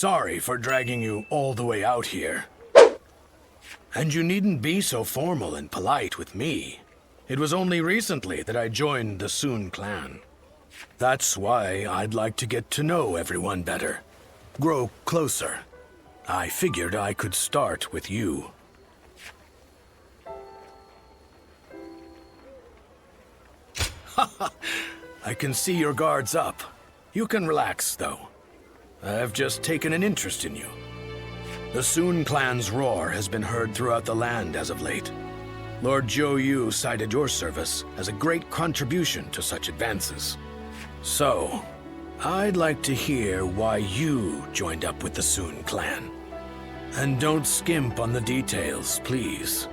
Sorry for dragging you all the way out here. And you needn't be so formal and polite with me. It was only recently that I joined the Sun clan. That's why I'd like to get to know everyone better. Grow closer. I figured I could start with you. I can see your guard's up. You can relax, though. I've just taken an interest in you. The Sun clan's roar has been heard throughout the land as of late. Lord Zhou Yu cited your service as a great contribution to such advances. So, I'd like to hear why you joined up with the Sun clan. And don't skimp on the details, please.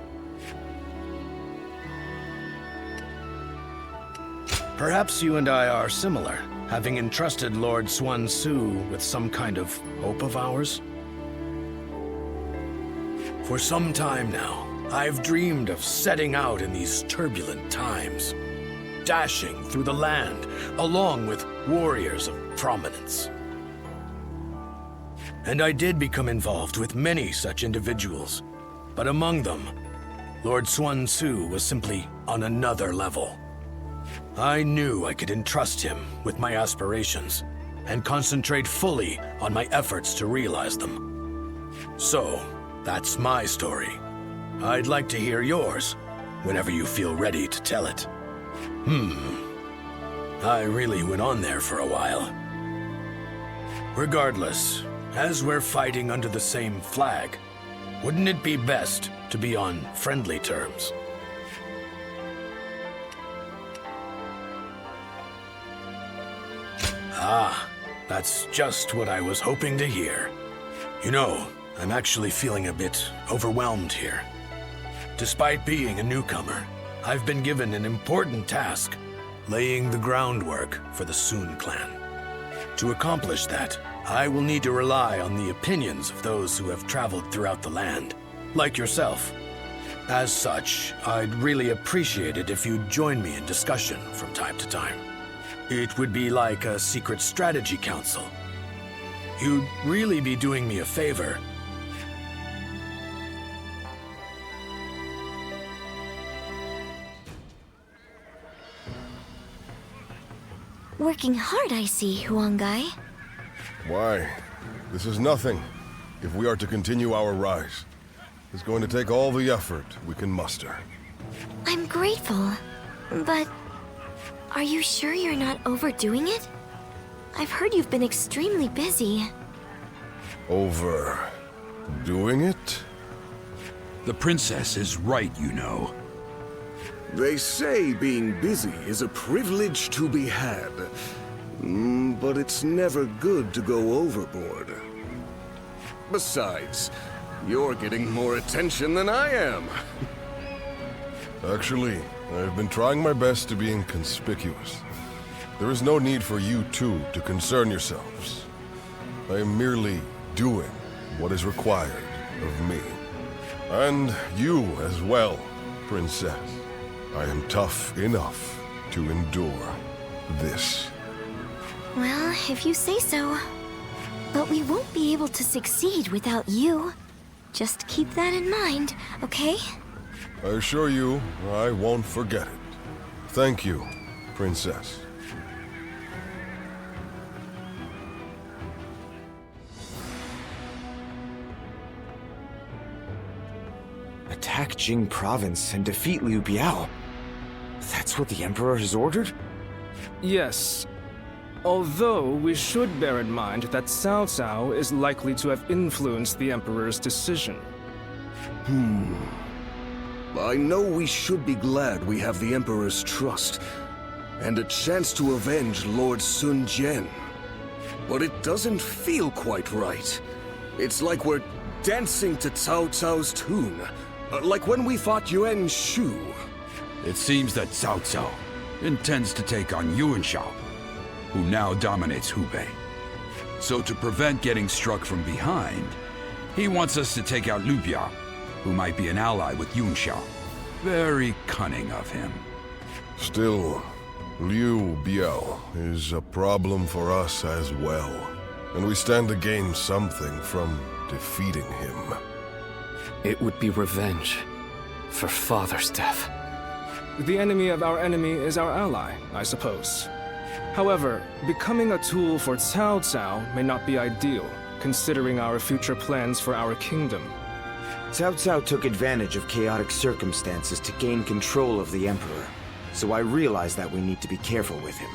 Perhaps you and I are similar, having entrusted Lord Xuan Su with some kind of hope of ours. For some time now, I've dreamed of setting out in these turbulent times, dashing through the land along with warriors of prominence. And I did become involved with many such individuals, but among them, Lord Xuan Su was simply on another level. I knew I could entrust him with my aspirations and concentrate fully on my efforts to realize them. So, that's my story. I'd like to hear yours whenever you feel ready to tell it. I really went on there for a while. Regardless, as we're fighting under the same flag, wouldn't it be best to be on friendly terms? Ah, that's just what I was hoping to hear. You know, I'm actually feeling a bit overwhelmed here. Despite being a newcomer, I've been given an important task, laying the groundwork for the Sun clan. To accomplish that, I will need to rely on the opinions of those who have traveled throughout the land, like yourself. As such, I'd really appreciate it if you'd join me in discussion from time to time. It would be like a secret strategy council. You'd really be doing me a favor. Working hard, I see, Huangai. Why? This is nothing. If we are to continue our rise, it's going to take all the effort we can muster. I'm grateful, but are you sure you're not overdoing it? I've heard you've been extremely busy. Overdoing it? The princess is right, you know. They say being busy is a privilege to be had. But it's never good to go overboard. Besides, you're getting more attention than I am. Actually, I've been trying my best to be inconspicuous. There is no need for you two to concern yourselves. I am merely doing what is required of me. And you as well, Princess. I am tough enough to endure this. Well, if you say so. But we won't be able to succeed without you. Just keep that in mind, okay? I assure you, I won't forget it. Thank you, Princess. Attack Jing Province and defeat Liu Biao. That's what the Emperor has ordered? Yes. Although we should bear in mind that Cao Cao is likely to have influenced the Emperor's decision. I know we should be glad we have the Emperor's trust, and a chance to avenge Lord Sun Jian. But it doesn't feel quite right. It's like we're dancing to Cao Cao's tune, like when we fought Yuan Shu. It seems that Cao Cao intends to take on Yuan Shao, who now dominates Hubei. So to prevent getting struck from behind, he wants us to take out Liu Biao, who might be an ally with Yuan Shao. Very cunning of him. Still, Liu Biao is a problem for us as well. and we stand to gain something from defeating him. It would be revenge for Father's death. The enemy of our enemy is our ally, I suppose. However, becoming a tool for Cao Cao may not be ideal, considering our future plans for our kingdom. Cao Cao took advantage of chaotic circumstances to gain control of the Emperor, so I realize that we need to be careful with him.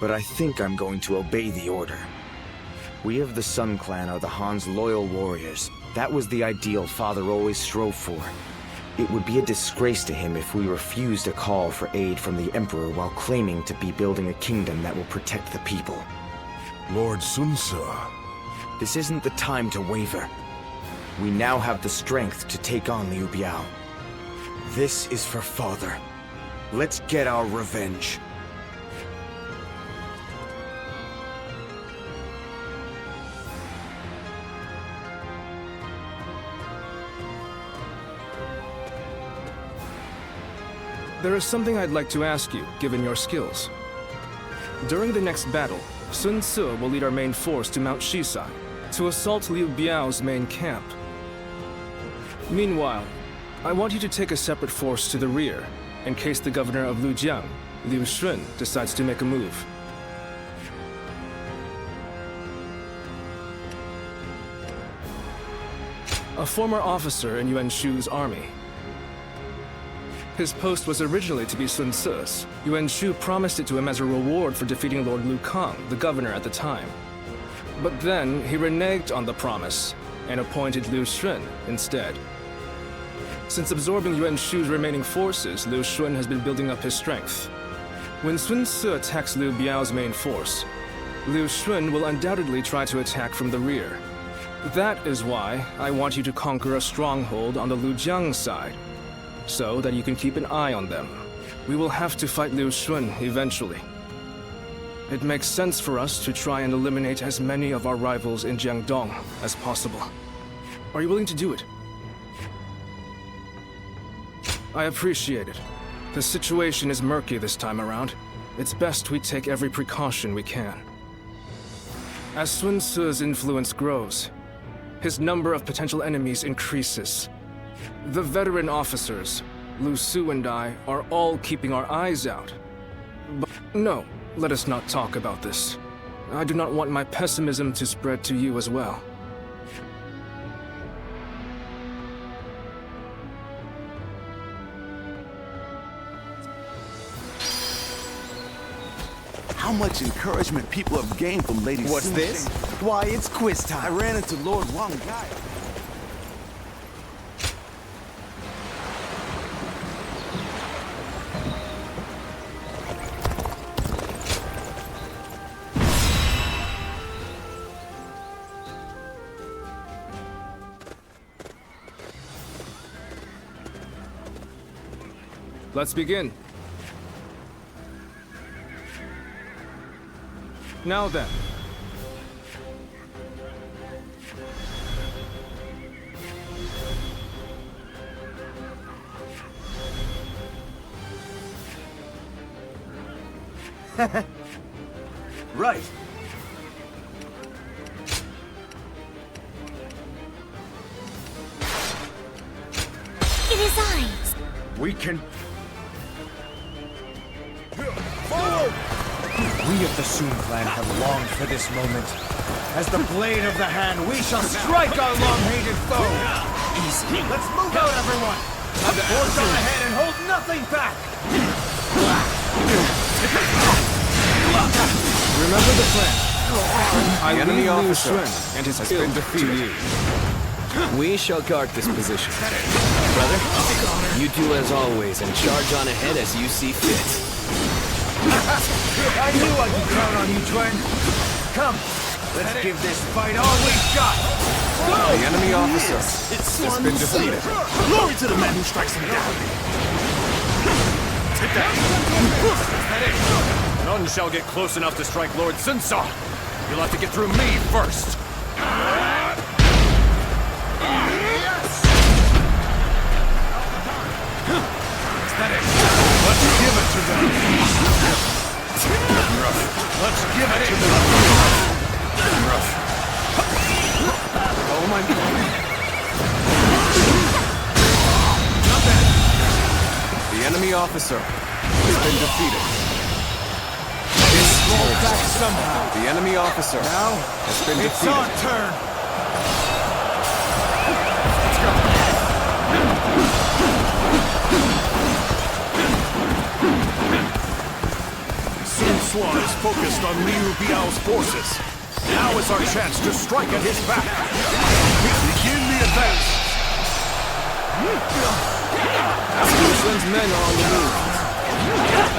But I think I'm going to obey the order. We of the Sun Clan are the Han's loyal warriors. That was the ideal Father always strove for. It would be a disgrace to him if we refused a call for aid from the Emperor while claiming to be building a kingdom that will protect the people. Lord Sun Ce. This isn't the time to waver. We now have the strength to take on Liu Biao. This is for Father. Let's get our revenge. There is something I'd like to ask you, given your skills. During the next battle, Sun Ce will lead our main force to Mount Shisai, to assault Liu Biao's main camp. Meanwhile, I want you to take a separate force to the rear, in case the governor of Lujiang, Liu Shun, decides to make a move. A former officer in Yuan Shu's army. His post was originally to be Sun Ce's. Yuan Shu promised it to him as a reward for defeating Lord Lu Kang, the governor at the time. But then, he reneged on the promise, and appointed Liu Shun instead. Since absorbing Yuan Shu's remaining forces, Liu Shun has been building up his strength. When Sun Ce attacks Liu Biao's main force, Liu Shun will undoubtedly try to attack from the rear. That is why I want you to conquer a stronghold on the Lujiang side, so that you can keep an eye on them. We will have to fight Liu Shun eventually. It makes sense for us to try and eliminate as many of our rivals in Jiangdong as possible. Are you willing to do it? I appreciate it. The situation is murky this time around. It's best we take every precaution we can. As Sun Ce's influence grows, his number of potential enemies increases. The veteran officers, Lu Su and I, are all keeping our eyes out. But no, let us not talk about this. I do not want my pessimism to spread to you as well. How much encouragement people have gained from Lady What's Sun this? Ce. Why, it's quiz time. I ran into Lord Wang Gai. Let's begin. Now then. Right. It is I. We can... We of the Sun Clan have longed for this moment. As the blade of the hand, we shall strike our long-hated foe! Easy. Let's move out, everyone! Force on ahead and hold nothing back! Remember the plan. I leave Liu Shun and his ilk to you. We shall guard this position. Brother, you do as always and charge on ahead as you see fit. I knew I could count on you, twin. Come, let's give this fight all we've got. The enemy officer has been defeated. Glory to the man who strikes him down. Take that. None shall get close enough to strike Lord Sun Ce. You'll have to get through me first. Let's give it to them. Let's give it to them. enemy officer has been defeated. Fall back somehow. The enemy officer Now, has been it's defeated. our turn. Sun Ce is focused on Liu Biao's forces. Now is our chance to strike at his back. Begin the advance. Lu Xun's men are on the move.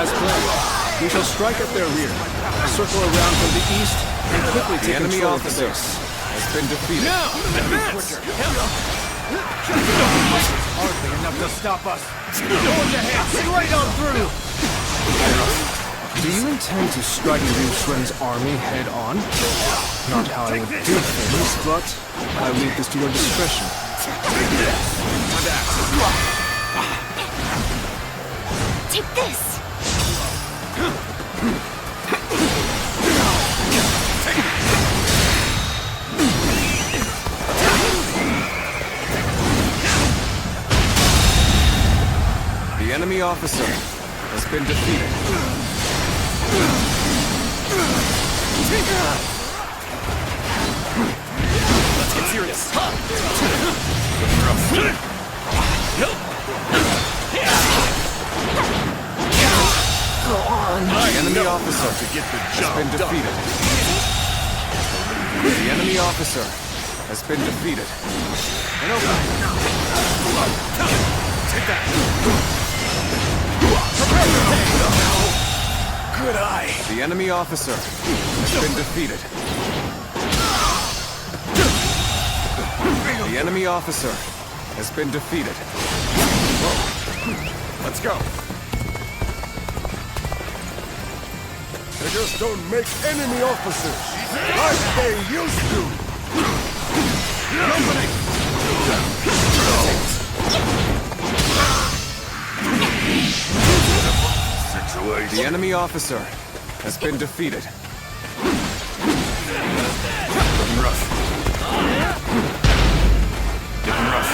As planned, we shall strike at their rear, circle around from the east, and quickly The take enemy control of the officer base. has been defeated. Hardly enough to stop us. Forge ahead, straight on through. Do you intend to strike Lu Xun's army head on? Not how I would do things, but I leave this to your discretion. Take this! The enemy officer has been defeated. Let's get serious. The enemy officer To get the has job been done. defeated. The enemy officer has been defeated. Take that. Good eye. The enemy officer has been defeated. The enemy officer has been defeated. Let's go. They just don't make enemy officers like they used to. The enemy officer has been defeated. Getting rough. Getting rough.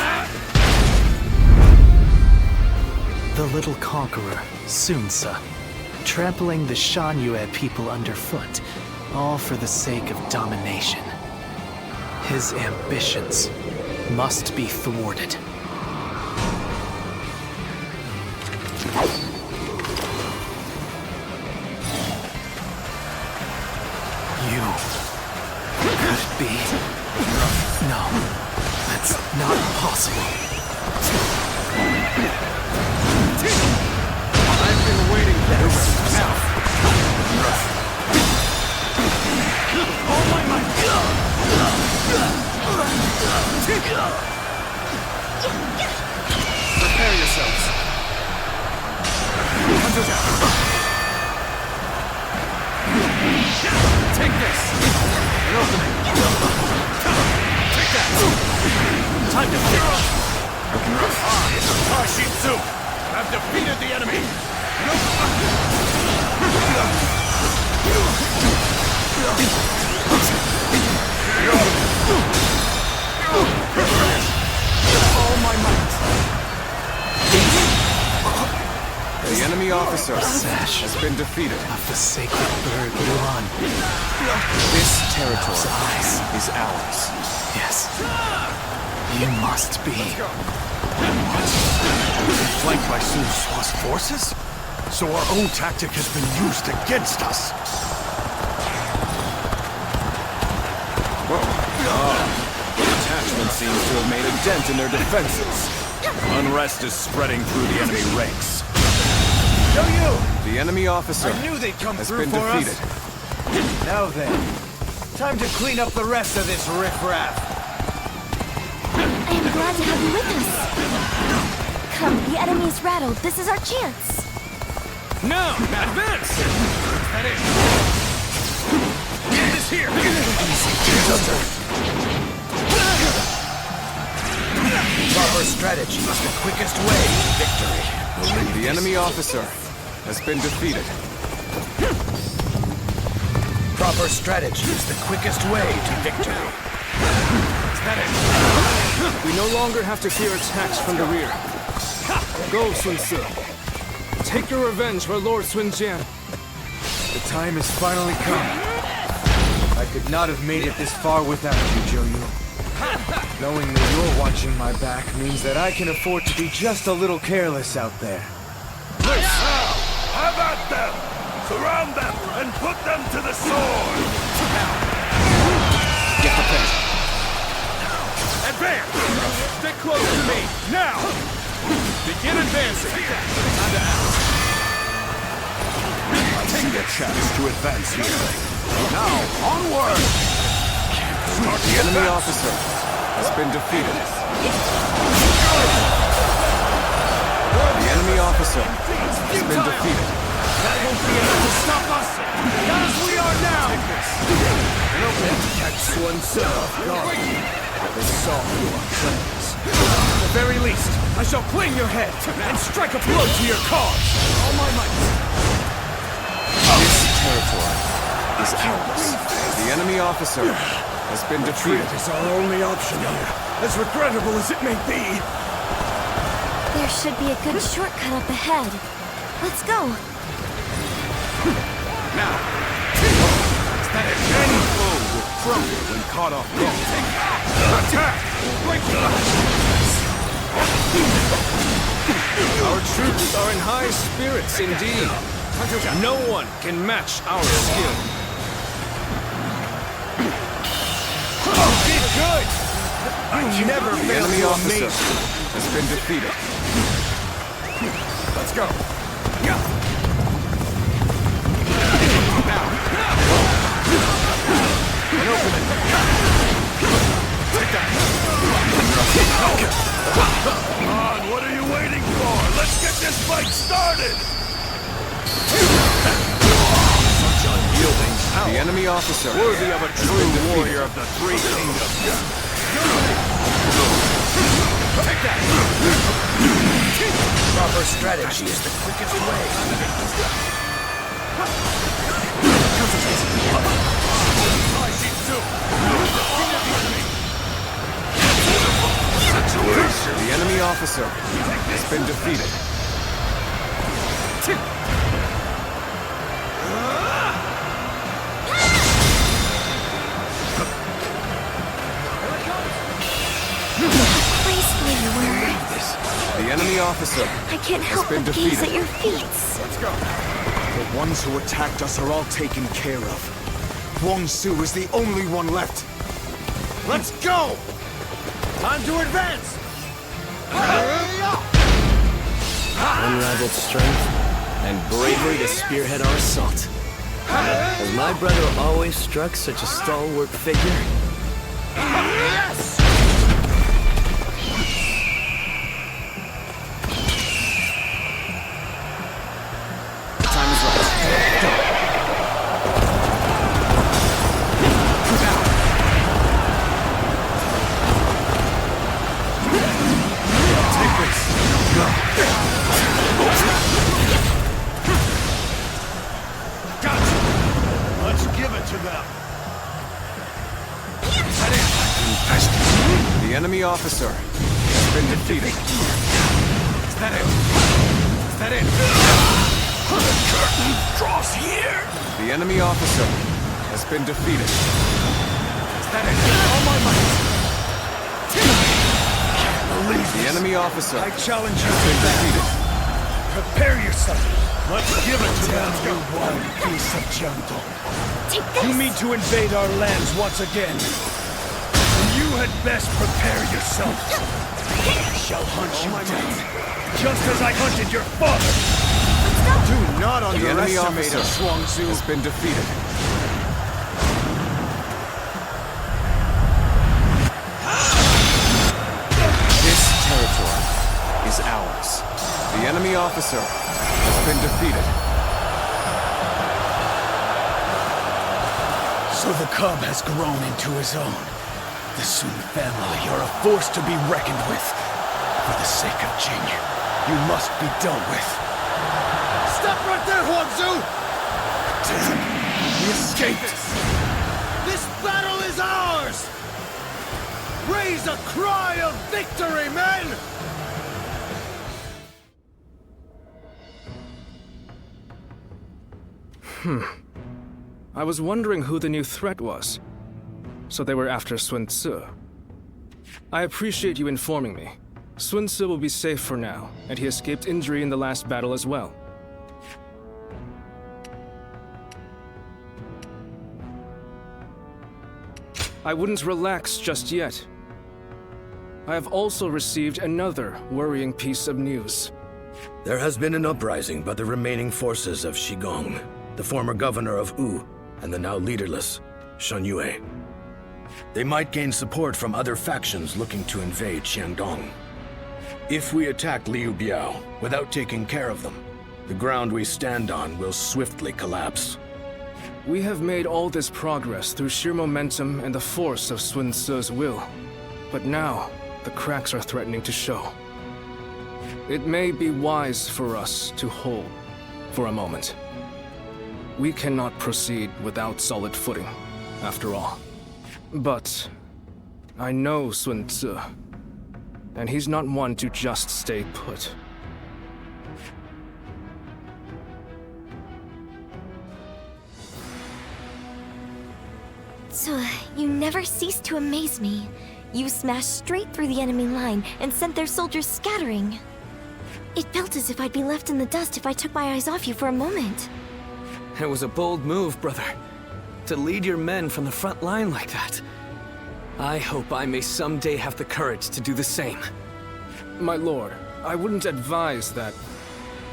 The little conqueror, Sun Ce, trampling the Shanyue people underfoot, all for the sake of domination. His ambitions must be thwarted. You... could it be? No, that's not possible. I've been waiting for this. Now. Oh my Prepare yourselves. Hunters out. Take this. An opening. Take that. Time to finish. Tashitsu, I've defeated the enemy. All my might. The enemy officer has been defeated. Of the sacred bird Yuan. This territory is ours. Yes. You must be. Flanked by Sun Ce's forces? So our own tactic has been used against us. The detachment seems to have made a dent in their defenses. Unrest is spreading through the enemy ranks. Show you! The enemy officer I knew they'd come has through been for defeated. us. Now then, time to clean up the rest of this riffraff. I am glad to have you with us. Come, the enemy's rattled. This is our chance. Now, advance! That is. Get this here! Proper strategy is the quickest way to victory. The enemy officer has been defeated. Proper strategy is the quickest way to victory. Is that it? We no longer have to fear attacks from the rear. Go, Sun Ce. Take your revenge for Lord Sun Jian. The time has finally come. I could not have made it this far without you, Joyu. Knowing that you're watching my back means that I can afford to be just a little careless out there. Have at them! Surround them and put them to the sword! Get the pin. Advance! Stick close to me, now! Begin advancing! I see a chance to advance here. Now, onward! The enemy officer has been defeated. The enemy officer has been defeated. That won't be enough to stop us! Not as we are now! Catch one off guard. They saw your plans. At the very least, I shall clean your head and strike a blow to your cause! All my might! This territory is ours. The enemy officer has been defeated. Retreat is our only option here, as regrettable as it may be. There should be a good shortcut up ahead. Let's go. Now, any foe will crumble when caught off guard. Attack! Break Our troops are in high spirits indeed. No one can match our skill. You did good! You never The failed enemy to officer amaze me. has been defeated. Let's go. An opening. Take that. Come on, what are you waiting for? Let's get this fight started! Such unyielding power. The enemy officer Worthy of a true warrior of the Three Kingdoms. Take that! Proper strategy is the quickest way. The enemy officer has been defeated. Place where you were. The enemy officer I can't help been but gaze defeated. at your feet. The ones who attacked us are all taken care of. Wong Su is the only one left. Let's go! Time to advance! Unrivaled strength and bravery to spearhead our assault. Has my brother always struck such a stalwart figure? Yes! The time is right. Let's give it to them. The enemy officer has been defeated. Is that it? Is that it? The curtain draws here. The enemy officer has been defeated. Is that it? All my might. The enemy officer I challenge you has to been that. defeated. Prepare yourself. Let's give it to them. You wild beast of jungle. Take this. You mean to invade our lands once again? You had best prepare yourself. I shall hunt you down, just as I hunted your father. Do not The enemy underestimate officer us, Wong Su. has been defeated. This territory is ours. The enemy officer has been defeated. So the cub has grown into his own. The Sun family are a force to be reckoned with. For the sake of Jing, you must be dealt with. Stop right there, Huang Zu! Damn, he escaped! This battle is ours! Raise a cry of victory, men! I was wondering who the new threat was. So they were after Sun Tzu. I appreciate you informing me. Sun Tzu will be safe for now, and he escaped injury in the last battle as well. I wouldn't relax just yet. I have also received another worrying piece of news. There has been an uprising by the remaining forces of Shigong, the former governor of Wu, and the now leaderless Shan-Yue. They might gain support from other factions looking to invade Xiangdong. If we attack Liu Biao without taking care of them, the ground we stand on will swiftly collapse. We have made all this progress through sheer momentum and the force of Sun Tzu's will. But now, the cracks are threatening to show. It may be wise for us to hold for a moment. We cannot proceed without solid footing, after all. But I know Sun Tzu, and he's not one to just stay put. So, you never cease to amaze me. You smashed straight through the enemy line and sent their soldiers scattering. It felt as if I'd be left in the dust if I took my eyes off you for a moment. It was a bold move, brother. To lead your men from the front line like that. I hope I may someday have the courage to do the same. My lord, I wouldn't advise that.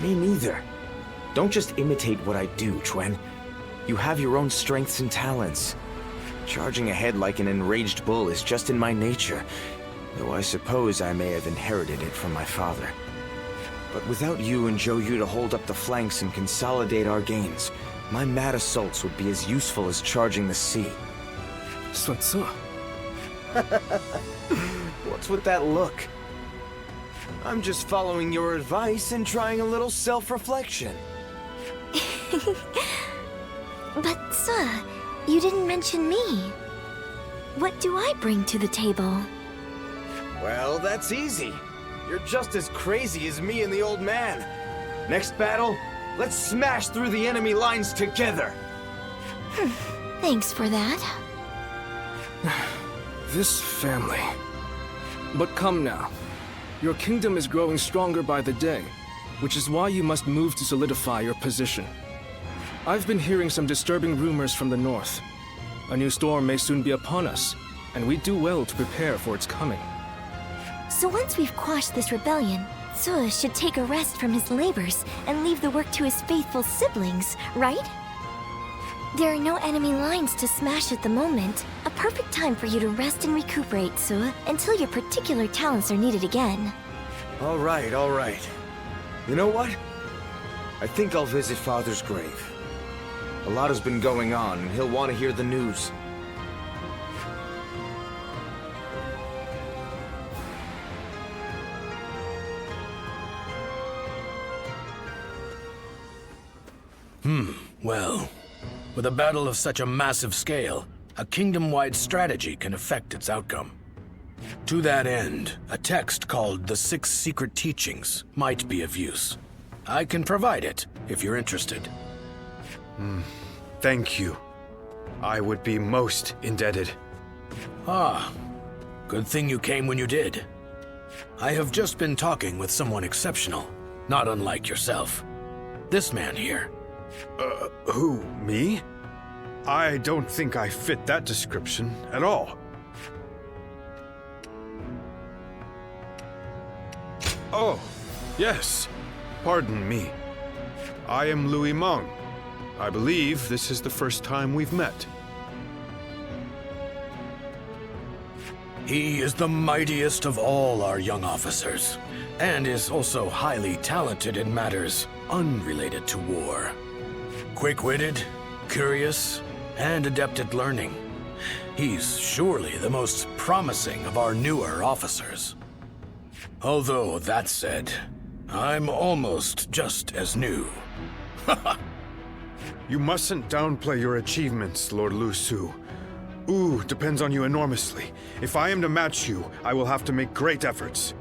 Me neither. Don't just imitate what I do, Chuen. You have your own strengths and talents. Charging ahead like an enraged bull is just in my nature, though I suppose I may have inherited it from my father. But without you and Zhou Yu to hold up the flanks and consolidate our gains, my mad assaults would be as useful as charging the sea. Sun Tzu. What's with that look? I'm just following your advice and trying a little self-reflection. But, sir, you didn't mention me. What do I bring to the table? Well, that's easy. You're just as crazy as me and the old man. Next battle, let's smash through the enemy lines together. Thanks for that. This family. But come now. Your kingdom is growing stronger by the day, which is why you must move to solidify your position. I've been hearing some disturbing rumors from the north. A new storm may soon be upon us, and we do well to prepare for its coming. So once we've quashed this rebellion, Tzu should take a rest from his labors and leave the work to his faithful siblings, right? There are no enemy lines to smash at the moment. A perfect time for you to rest and recuperate, Tzu, until your particular talents are needed again. All right. You know what? I think I'll visit Father's grave. A lot has been going on, and he'll want to hear the news. Well, with a battle of such a massive scale, a kingdom-wide strategy can affect its outcome. To that end, a text called The Six Secret Teachings might be of use. I can provide it, if you're interested. Thank you. I would be most indebted. Ah, good thing you came when you did. I have just been talking with someone exceptional, not unlike yourself. This man here. Who, me? I don't think I fit that description at all. Oh, yes. Pardon me. I am Louis Meng. I believe this is the first time we've met. He is the mightiest of all our young officers, and is also highly talented in matters unrelated to war. Quick-witted, curious, and adept at learning. He's surely the most promising of our newer officers. Although, that said, I'm almost just as new. You mustn't downplay your achievements, Lord Lu Su. Wu depends on you enormously. If I am to match you, I will have to make great efforts.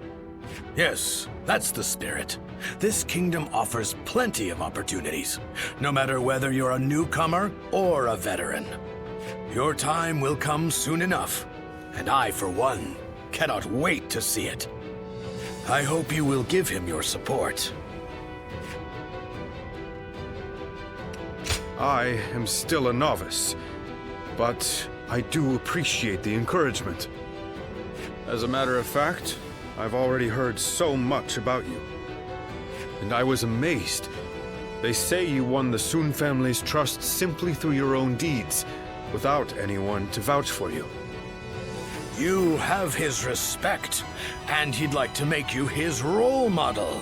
Yes, that's the spirit. This kingdom offers plenty of opportunities, no matter whether you're a newcomer or a veteran. Your time will come soon enough, and I, for one, cannot wait to see it. I hope you will give him your support. I am still a novice, but I do appreciate the encouragement. As a matter of fact, I've already heard so much about you. And I was amazed. They say you won the Sun family's trust simply through your own deeds, without anyone to vouch for you. You have his respect, and he'd like to make you his role model.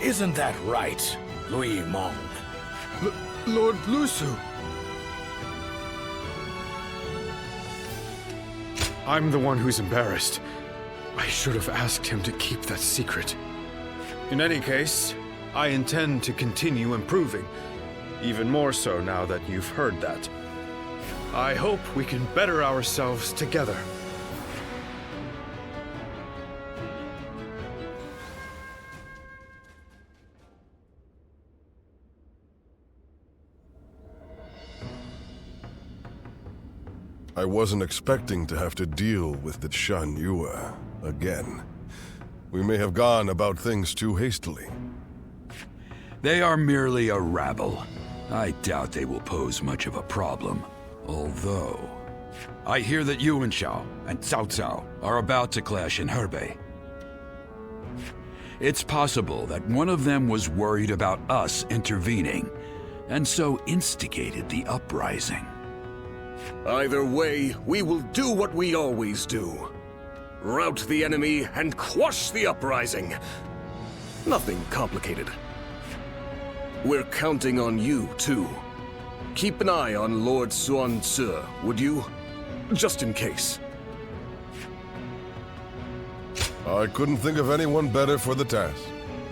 Isn't that right, Louis Mong? Lord Lusu! I'm the one who's embarrassed. I should have asked him to keep that secret. In any case, I intend to continue improving. Even more so now that you've heard that. I hope we can better ourselves together. I wasn't expecting to have to deal with the Shan Yue again. We may have gone about things too hastily. They are merely a rabble. I doubt they will pose much of a problem. Although, I hear that Yuan Shao and Cao Cao are about to clash in Hebei. It's possible that one of them was worried about us intervening, and so instigated the uprising. Either way, we will do what we always do. Rout the enemy and quash the uprising. Nothing complicated. We're counting on you, too. Keep an eye on Lord Xuan Tzu, would you? Just in case. I couldn't think of anyone better for the task.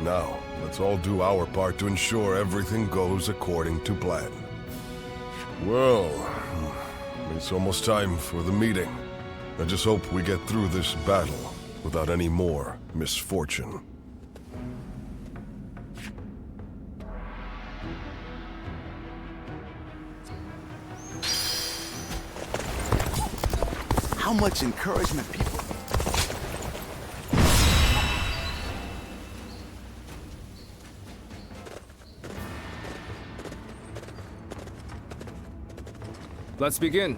Now, let's all do our part to ensure everything goes according to plan. Well, it's almost time for the meeting. I just hope we get through this battle without any more misfortune. How much encouragement people... Let's begin.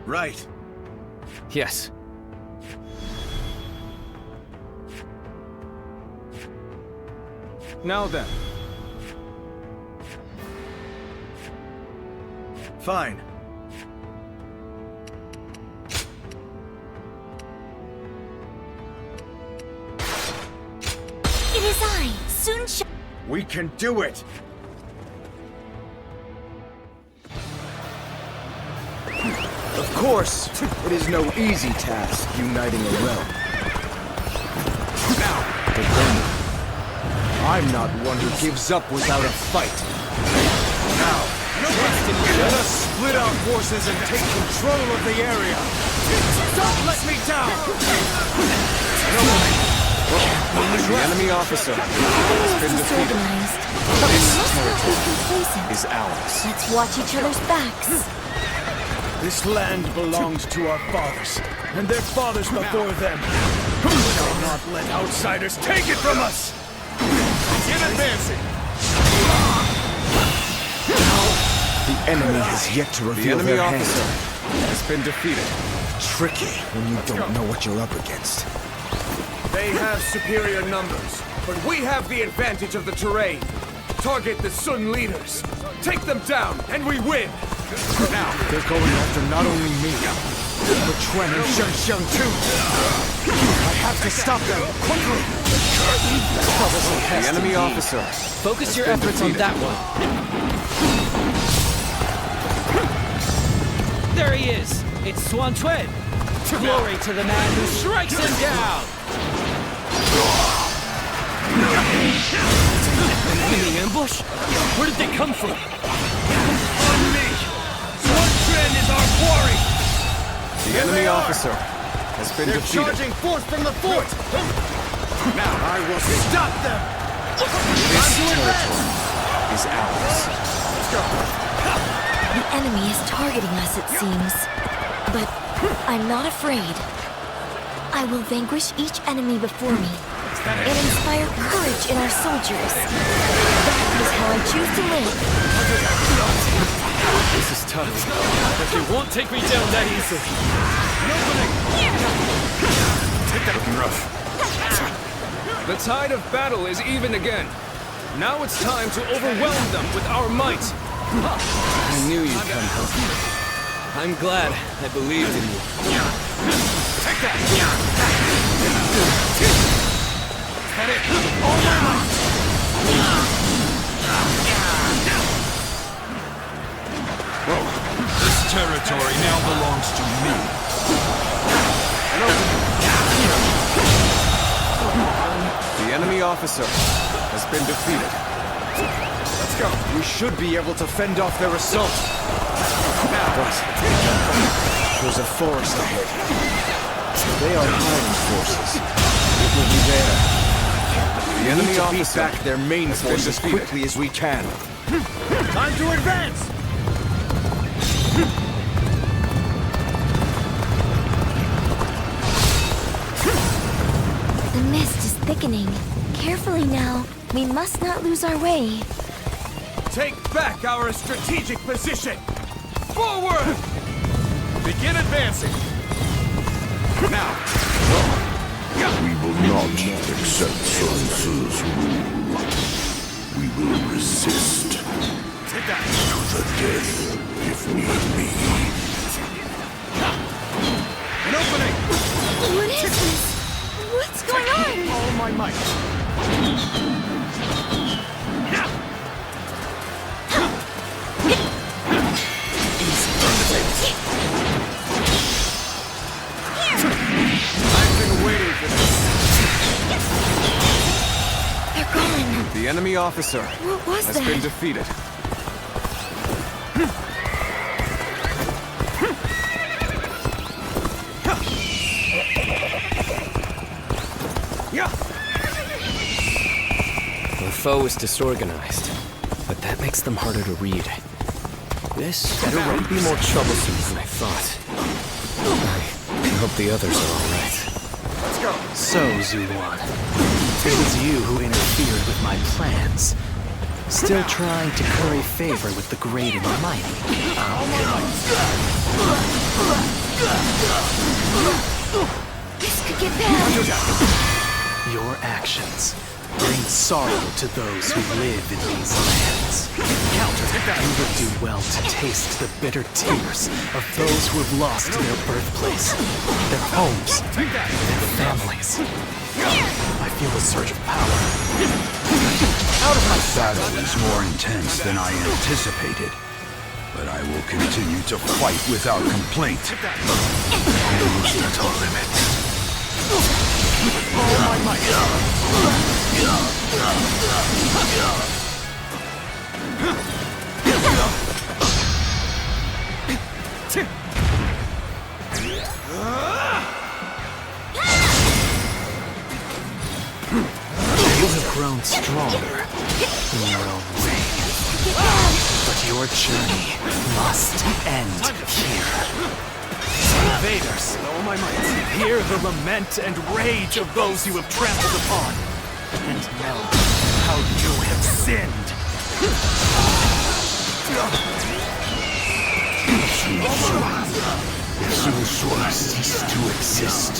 Right. Yes. Now then. Fine. It is I, Sun Shao. We can do it! Of course, it is no easy task uniting a realm. But then, I'm not one who gives up without a fight. Now, let us split our forces and take control of the area! Don't let me down! The enemy officer has been defeated. Disorganized, but we must not be complacent. Is ours. Let's watch each other's backs. This land belonged to our fathers, and their fathers before them. Who shall not let outsiders take it from us? Begin advancing! The enemy has yet to reveal their hand. has been defeated. Tricky when you don't know what you're up against. They have superior numbers, but we have the advantage of the terrain. Target the Sun leaders. Take them down, and we win! Now, they're going after not only me, but Quan and Sheng too. I have to stop them, quickly! The enemy officer. Focus your efforts on that one. There he is! It's Xuan Tuen! Glory to the man who strikes him down! An enemy ambush? Where did they come from? On me! quarry! The enemy officer has been They're defeated. charging forth from the fort! Now I will stop them! This territory is ours. Let's go! The enemy is targeting us, it seems. But I'm not afraid. I will vanquish each enemy before me and inspire courage in our soldiers. That is how I choose to live. This is tough, but they won't take me down that easily. Looking rough. The tide of battle is even again. Now it's time to overwhelm them with our might. I knew you'd come help me. I'm glad I believed in you. Take that! That it! All my might! This territory now belongs to me. The enemy officer has been defeated. Let's go! We should be able to fend off their assault. But there's a forest ahead. They are hiding forces. It will be there. The enemy Beat officer back their main has been forces defeated. quickly as we can. Time to advance! The mist is thickening. Carefully now. We must not lose our way. Take back our strategic position! Forward! Begin advancing! Now! We will not accept Sun Tzu's rule. We will resist. Take that! To the death, if need be. An opening! What is this? What's going on? All my might! I've been waiting for this. They're gone. The enemy officer What was has that? been defeated. The foe is disorganized, but that makes them harder to read. This won't be more troublesome than I thought. I hope the others are all right. Let's go! So, Zuwan, it was you who interfered with my plans. Still trying to curry favor with the great and mighty. This could get bad. Your actions bring sorrow to those who live in these lands. You would do well to taste the bitter tears of those who have lost their birthplace, their homes, their families. I feel a surge of power. The battle is more intense than I anticipated, but I will continue to fight without complaint. Almost at our limits. All my might! You have grown stronger in your own way. But your journey must end here. Invaders, all my might! Hear the lament and rage of those you have trampled upon, and know how you have sinned! Sun cease to exist.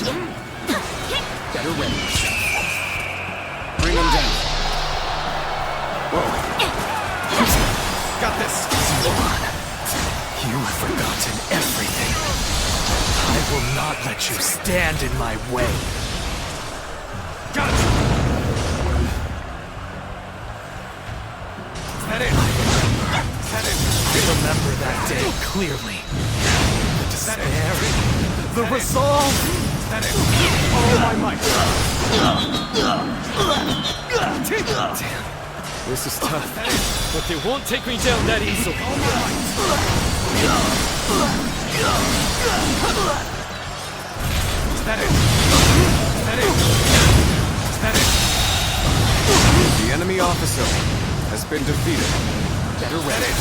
Better ready yourself. Bring him down. Whoa. Got this! You have forgotten everything. I will not let you stand in my way. Got it! Is that it? Is that it? Remember that day clearly. The despair, the resolve. Is that it? All my might! This is tough, but they won't take me down that easily. All my might! that it? Is that it? Is that it? The enemy officer has been defeated. Better ready.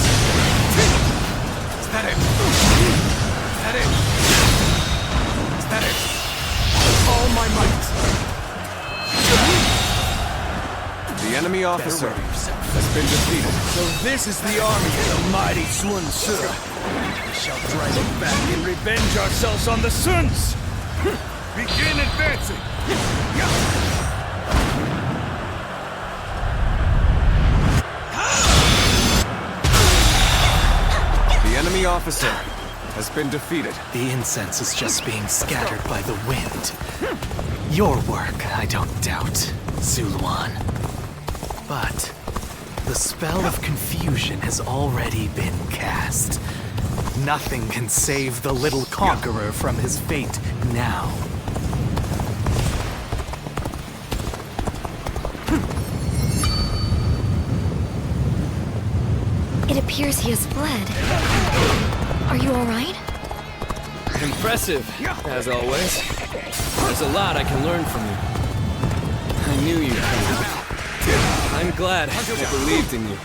Is that it? Is that it? Is that it? With all my might. The enemy officer has been defeated. So this is the army of the mighty Sun Tzu. We shall drive it back and revenge ourselves on the Suns. Begin advancing. The enemy officer has been defeated. The incense is just being scattered by the wind. Your work, I don't doubt, Zuluan. But the spell of confusion has already been cast. Nothing can save the little conqueror from his fate now. It appears he has fled. Are you alright? Impressive, as always. There's a lot I can learn from you. I knew you'd come out. I'm glad I believed in you.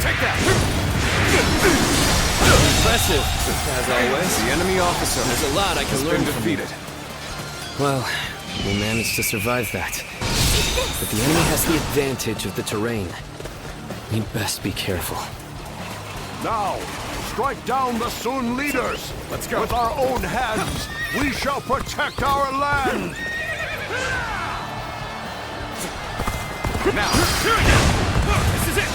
Take that! Impressive, as always. The enemy officer There's a lot I can learn has been from you. defeated. Well, we managed to survive that. But the enemy has the advantage of the terrain. We'd best be careful. Now, strike down the Sun leaders! Let's go. With our own hands, we shall protect our land! Now! This is it!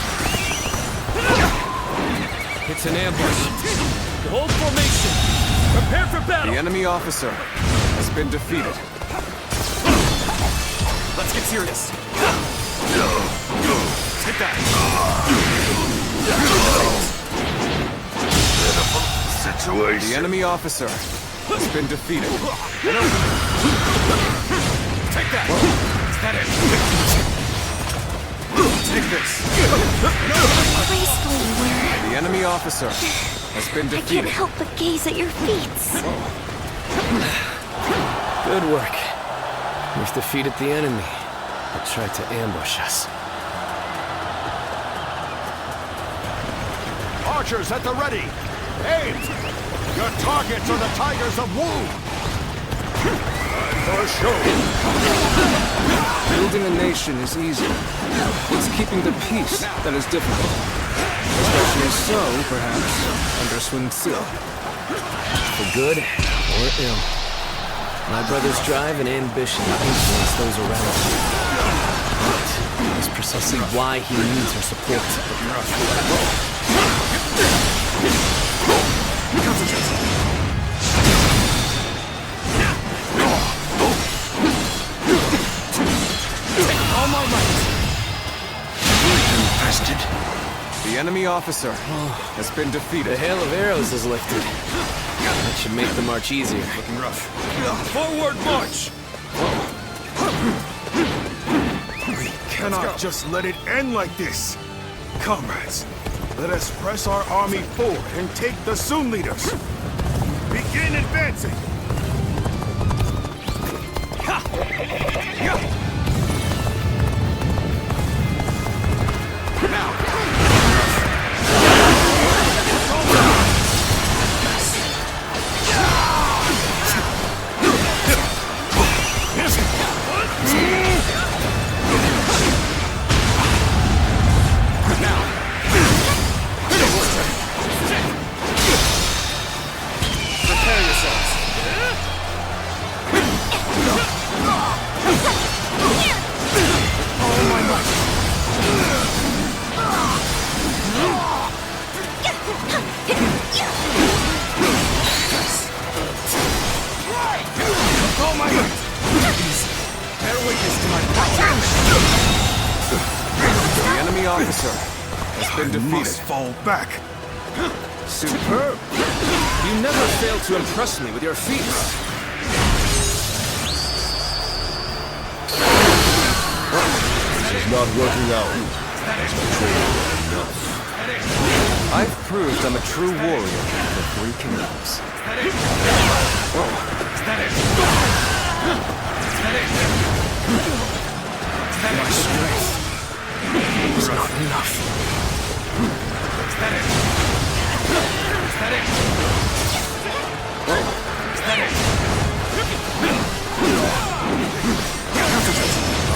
It's an ambush. Hold formation. Prepare for battle. The enemy officer has been defeated. Let's get serious. Take that. Situation. The enemy officer has been defeated. Take that. Is that it? Take this. Graceful you were. The enemy officer has been I can't defeated. help but gaze at your feet. Good work. We've defeated the enemy that tried to ambush us. Archers at the ready! Aim! Your targets are the Tigers of Wu! Time for a show! Building a nation is easy. It's keeping the peace that is difficult. Especially so, perhaps, under Sun Tzu. For good or ill. My brother's drive and ambition influence those around him. But that's precisely why he needs our support. All my might. Infested. The enemy officer has been The defeated. hail of arrows is lifted. That should make the march easier. Looking rough. Forward march! We cannot just let it end like this. Comrades, let us press our army forward and take the Sun leaders. Begin advancing. Prepare yourselves. All my might. All my might. Bear witness to my power. The enemy officer has been defeated. Fall back. Superb. You never fail to impress me with your feats. not working out. Has betrayed enough. I've proved I'm a true warrior for 3 kingdoms. My strength is not enough.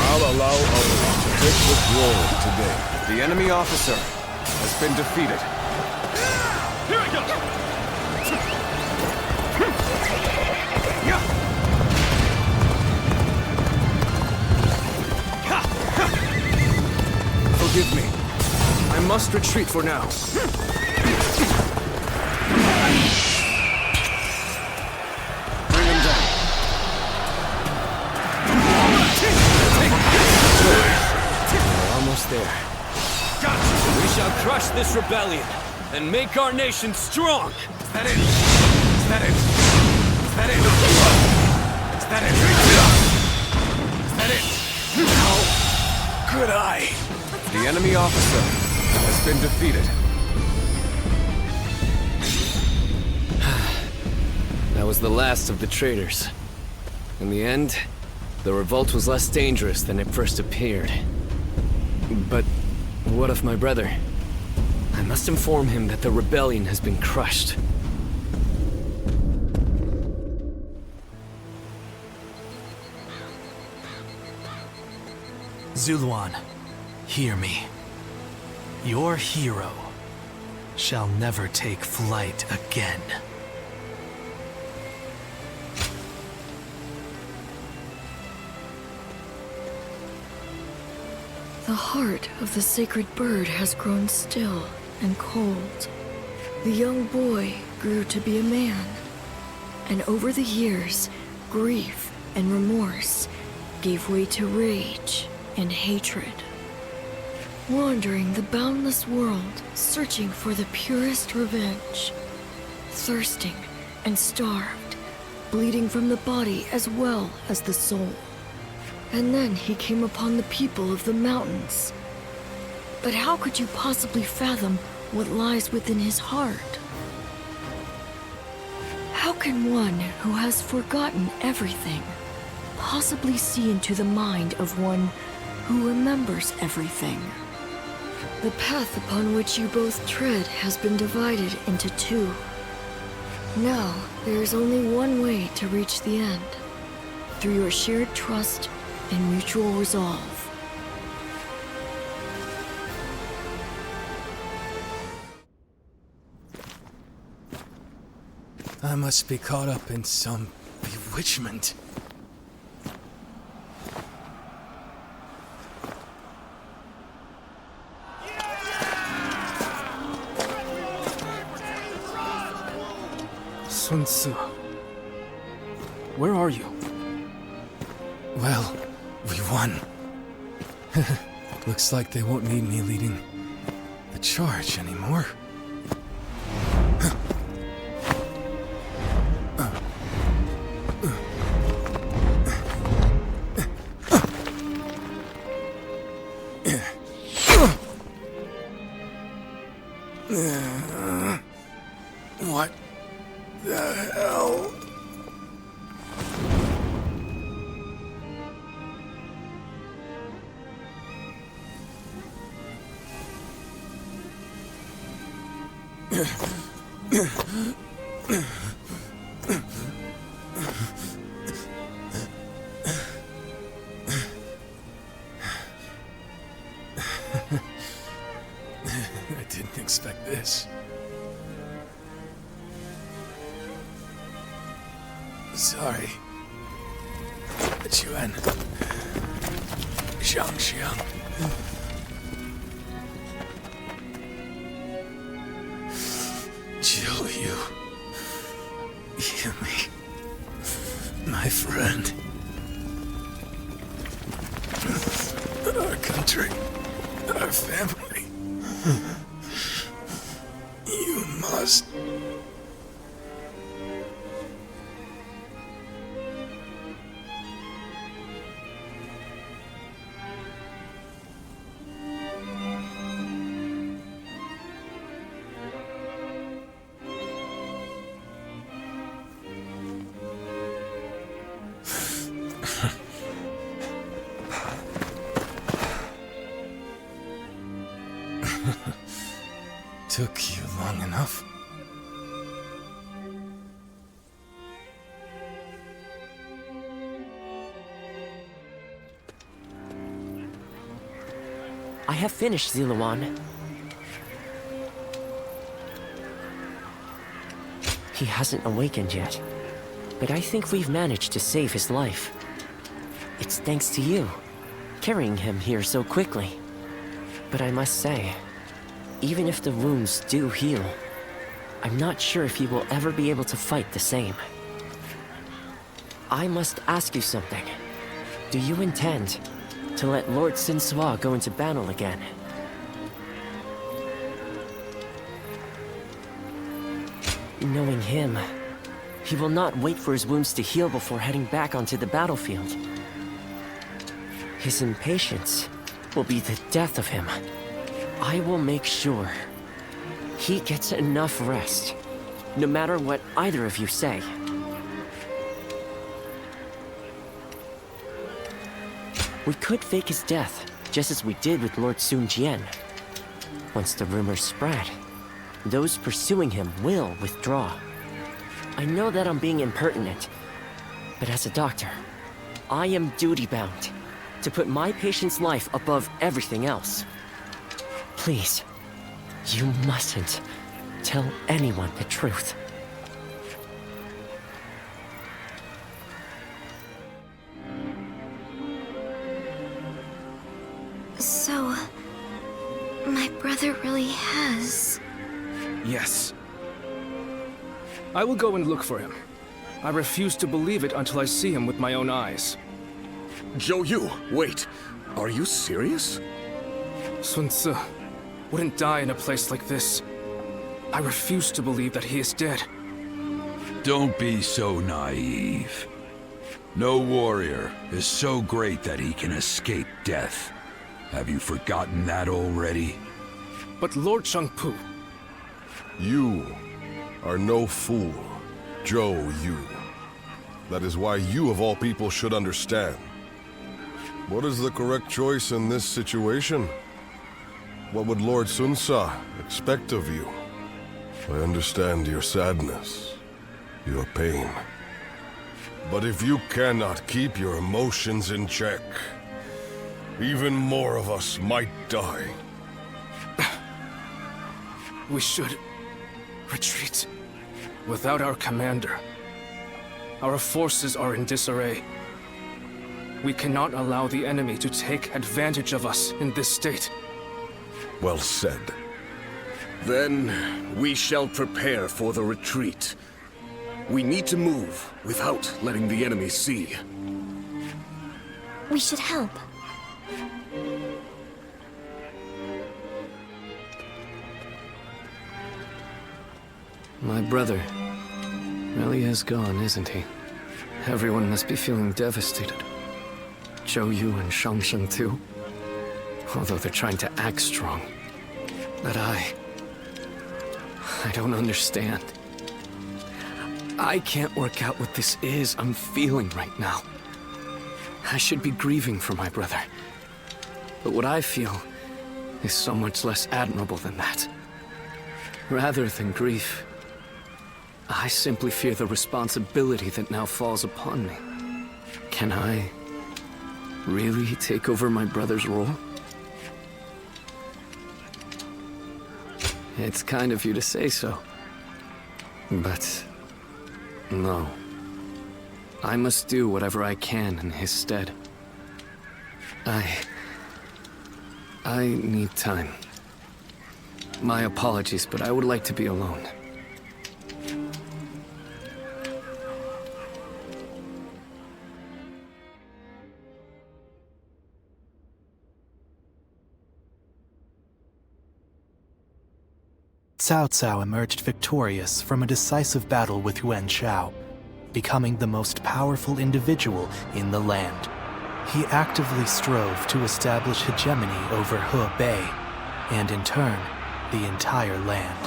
I'll allow others to take the glory today. The enemy officer has been defeated. Forgive me. I must retreat for now. Bring him down. We're almost there. We shall crush this rebellion and make our nation strong. Is that it? Is that it? Is that it? Is that it? Is that it? How could I? The enemy officer has been defeated. That was the last of the traitors. In the end, the revolt was less dangerous than it first appeared. But what of my brother? I must inform him that the rebellion has been crushed. Zuluan, hear me. Your hero shall never take flight again. The heart of the sacred bird has grown still and cold. The young boy grew to be a man, and over the years, grief and remorse gave way to rage and hatred. Wandering the boundless world, searching for the purest revenge. Thirsting and starved, bleeding from the body as well as the soul. And then he came upon the people of the mountains. But how could you possibly fathom what lies within his heart? How can one who has forgotten everything possibly see into the mind of one who remembers everything? The path upon which you both tread has been divided into 2. Now, there is only one way to reach the end. Through your shared trust and mutual resolve. I must be caught up in some bewitchment. Sun Tzu. Where are you? Well, we won. Looks like they won't need me leading the charge anymore. What the hell? I didn't expect this. Sorry. Chuan. Xiang. Jill, you hear me? My friend. Our country. Our family. You must... took you long enough. I have finished, Zilawan. He hasn't awakened yet, but I think we've managed to save his life. It's thanks to you, carrying him here so quickly. But I must say, even if the wounds do heal, I'm not sure if he will ever be able to fight the same. I must ask you something. Do you intend to let Lord Sinsuo go into battle again? Knowing him, he will not wait for his wounds to heal before heading back onto the battlefield. His impatience will be the death of him. I will make sure he gets enough rest, no matter what either of you say. We could fake his death, just as we did with Lord Sun Jian. Once the rumors spread, those pursuing him will withdraw. I know that I'm being impertinent, but as a doctor, I am duty-bound to put my patient's life above everything else. Please, you mustn't tell anyone the truth. So, my brother really has... Yes. I will go and look for him. I refuse to believe it until I see him with my own eyes. Zhou Yu, wait. Are you serious? Sun Ce wouldn't die in a place like this. I refuse to believe that he is dead. Don't be so naive. No warrior is so great that he can escape death. Have you forgotten that already? But Lord Changpu... You are no fool, Zhou Yu. That is why you of all people should understand. What is the correct choice in this situation? What would Lord Sun Ce expect of you? I understand your sadness, your pain. But if you cannot keep your emotions in check, even more of us might die. We should retreat without our commander. Our forces are in disarray. We cannot allow the enemy to take advantage of us in this state. Well said. Then we shall prepare for the retreat. We need to move without letting the enemy see. We should help. My brother really is gone, isn't he? Everyone must be feeling devastated. Zhou Yu and Shangsheng too. Although they're trying to act strong. But I don't understand. I can't work out what this is I'm feeling right now. I should be grieving for my brother. But what I feel is so much less admirable than that. Rather than grief, I simply fear the responsibility that now falls upon me. Can I really take over my brother's role? It's kind of you to say so. But no. I must do whatever I can in his stead. I need time. My apologies, but I would like to be alone. Cao Cao emerged victorious from a decisive battle with Yuan Shao, becoming the most powerful individual in the land. He actively strove to establish hegemony over Hebei, and in turn, the entire land.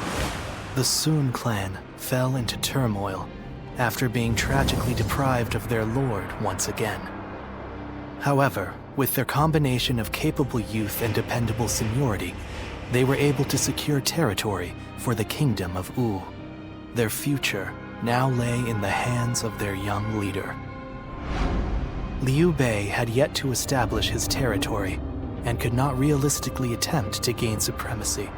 The Sun clan fell into turmoil after being tragically deprived of their lord once again. However, with their combination of capable youth and dependable seniority, they were able to secure territory for the Kingdom of Wu. Their future now lay in the hands of their young leader. Liu Bei had yet to establish his territory and could not realistically attempt to gain supremacy.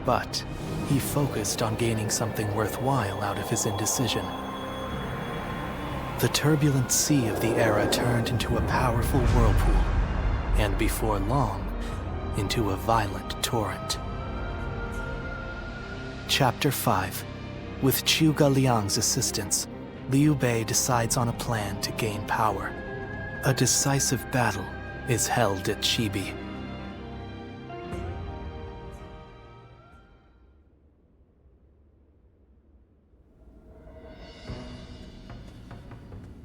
But he focused on gaining something worthwhile out of his indecision. The turbulent sea of the era turned into a powerful whirlpool, and before long, into a violent torrent. Chapter 5. With Zhuge Liang's assistance, Liu Bei decides on a plan to gain power. A decisive battle is held at Chibi.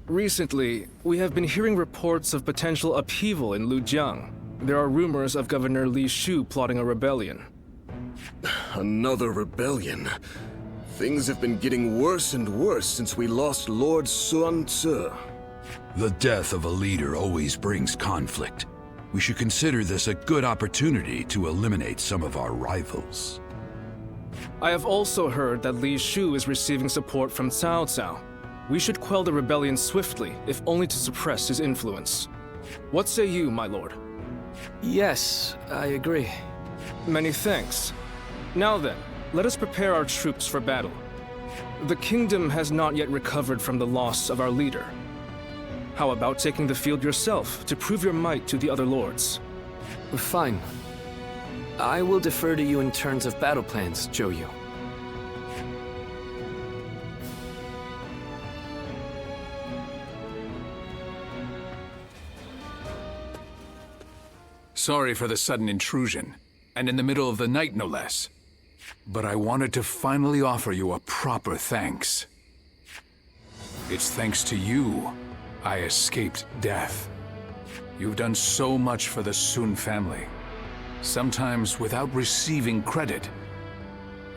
Recently, we have been hearing reports of potential upheaval in Lujiang. There are rumors of Governor Li Shu plotting a rebellion. Another rebellion? Things have been getting worse and worse since we lost Lord Sun Tzu. The death of a leader always brings conflict. We should consider this a good opportunity to eliminate some of our rivals. I have also heard that Li Shu is receiving support from Cao Cao. We should quell the rebellion swiftly, if only to suppress his influence. What say you, my lord? Yes, I agree. Many thanks. Now then, let us prepare our troops for battle. The kingdom has not yet recovered from the loss of our leader. How about taking the field yourself to prove your might to the other lords? Fine. I will defer to you in terms of battle plans, Zhou Yu. Sorry for the sudden intrusion, and in the middle of the night, no less. But I wanted to finally offer you a proper thanks. It's thanks to you I escaped death. You've done so much for the Sun family, sometimes without receiving credit.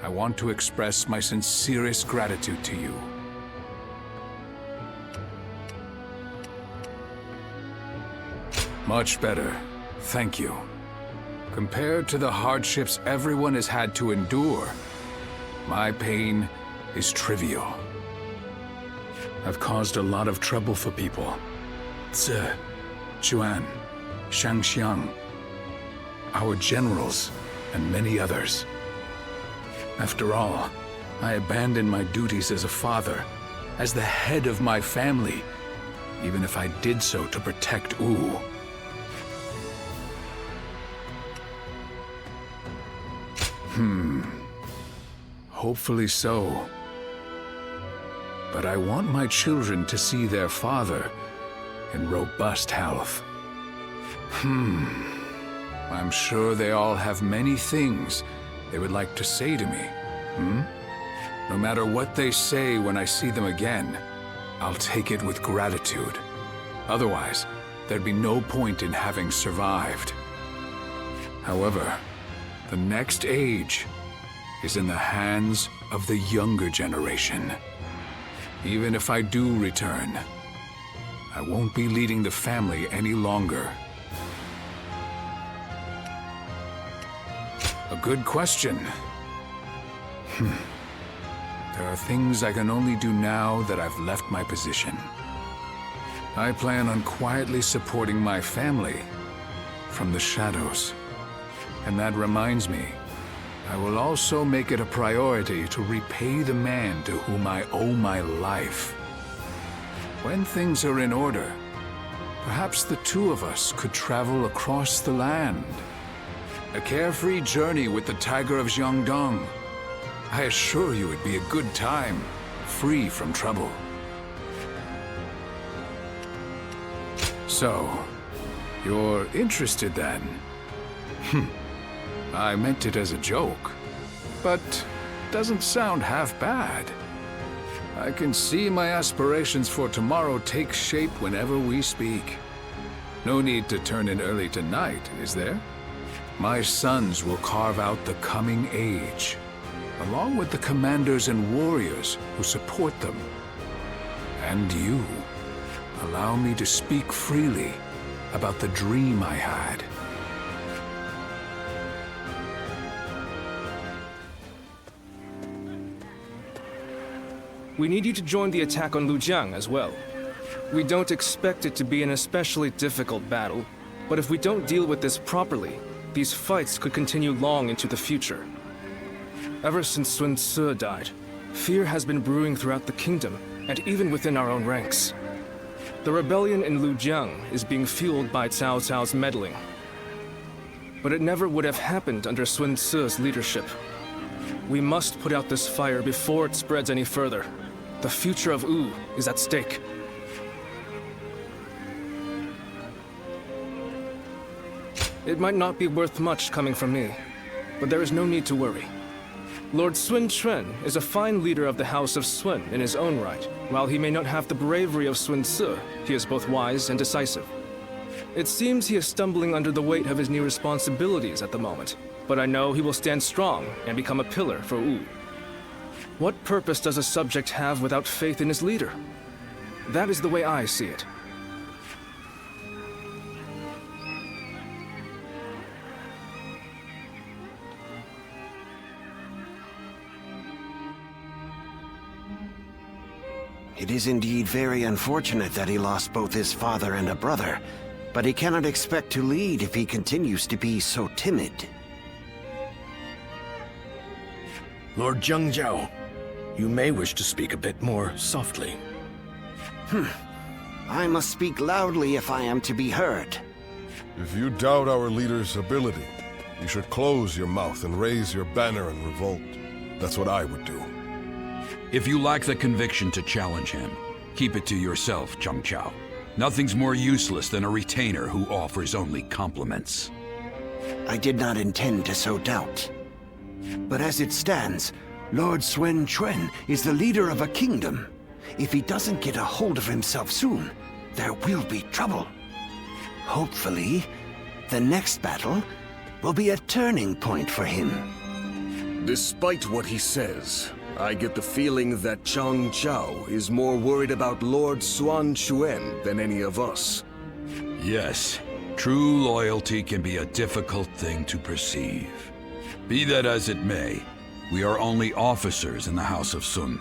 I want to express my sincerest gratitude to you. Much better. Thank you. Compared to the hardships everyone has had to endure, my pain is trivial. I've caused a lot of trouble for people. Zi, Juan, Shangxiang, our generals, and many others. After all, I abandoned my duties as a father, as the head of my family, even if I did so to protect Wu. Hopefully so. But I want my children to see their father in robust health. I'm sure they all have many things they would like to say to me. No matter what they say when I see them again, I'll take it with gratitude. Otherwise, there'd be no point in having survived. However, the next age is in the hands of the younger generation. Even if I do return, I won't be leading the family any longer. A good question. There are things I can only do now that I've left my position. I plan on quietly supporting my family from the shadows. And that reminds me, I will also make it a priority to repay the man to whom I owe my life. When things are in order, perhaps the two of us could travel across the land. A carefree journey with the Tiger of Jiangdong. I assure you it'd be a good time, free from trouble. So, you're interested then? I meant it as a joke, but doesn't sound half bad. I can see my aspirations for tomorrow take shape whenever we speak. No need to turn in early tonight, is there? My sons will carve out the coming age, along with the commanders and warriors who support them. And you, allow me to speak freely about the dream I had. we need you to join the attack on Lujiang as well. We don't expect it to be an especially difficult battle, but if we don't deal with this properly, these fights could continue long into the future. Ever since Sun Ce died, fear has been brewing throughout the kingdom, and even within our own ranks. The rebellion in Lujiang is being fueled by Cao Cao's meddling. But it never would have happened under Sun Ce's leadership. We must put out this fire before it spreads any further. The future of Wu is at stake. It might not be worth much coming from me, but there is no need to worry. Lord Sun Quan is a fine leader of the House of Sun in his own right. While he may not have the bravery of Sun Ce, he is both wise and decisive. It seems he is stumbling under the weight of his new responsibilities at the moment, but I know he will stand strong and become a pillar for Wu. What purpose does a subject have without faith in his leader? That is the way I see it. It is indeed very unfortunate that he lost both his father and a brother, but he cannot expect to lead if he continues to be so timid. Lord Zhengzhou, you may wish to speak a bit more softly. I must speak loudly if I am to be heard. If you doubt our leader's ability, you should close your mouth and raise your banner in revolt. That's what I would do. If you lack the conviction to challenge him, keep it to yourself, Zhengzhou. Nothing's more useless than a retainer who offers only compliments. I did not intend to sow doubt. But as it stands, Lord Sun Quan is the leader of a kingdom. If he doesn't get a hold of himself soon, there will be trouble. Hopefully, the next battle will be a turning point for him. Despite what he says, I get the feeling that Chang Chao is more worried about Lord Sun Quan than any of us. Yes, true loyalty can be a difficult thing to perceive. Be that as it may, we are only officers in the House of Sun.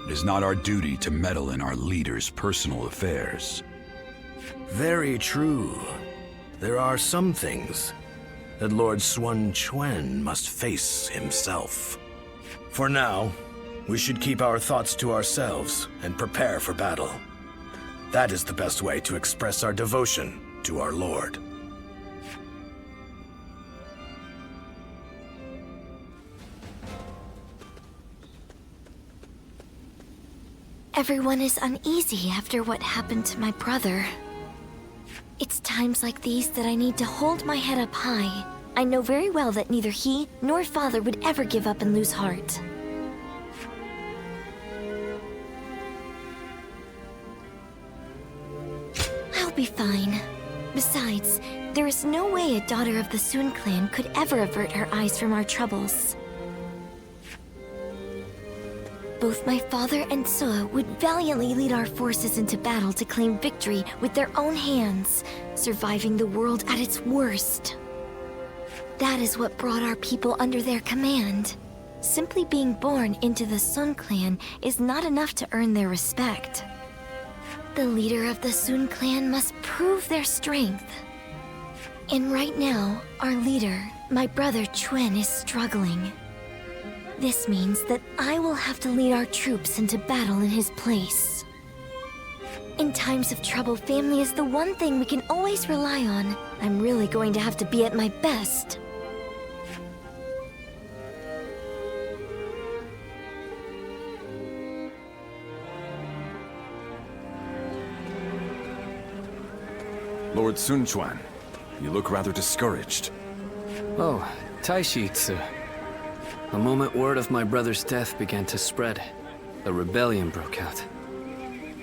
It is not our duty to meddle in our leader's personal affairs. Very true. There are some things that Lord Sun Quan must face himself. For now, we should keep our thoughts to ourselves and prepare for battle. That is the best way to express our devotion to our Lord. Everyone is uneasy after what happened to my brother. It's times like these that I need to hold my head up high. I know very well that neither he nor father would ever give up and lose heart. I'll be fine. Besides, there is no way a daughter of the Sun clan could ever avert her eyes from our troubles. Both my father and Suo would valiantly lead our forces into battle to claim victory with their own hands, surviving the world at its worst. That is what brought our people under their command. Simply being born into the Sun clan is not enough to earn their respect. The leader of the Sun clan must prove their strength. And right now, our leader, my brother Quan, is struggling. This means that I will have to lead our troops into battle in his place. In times of trouble, family is the one thing we can always rely on. I'm really going to have to be at my best. Lord Sun Quan, you look rather discouraged. Oh, Taishitsu. The moment word of my brother's death began to spread, a rebellion broke out.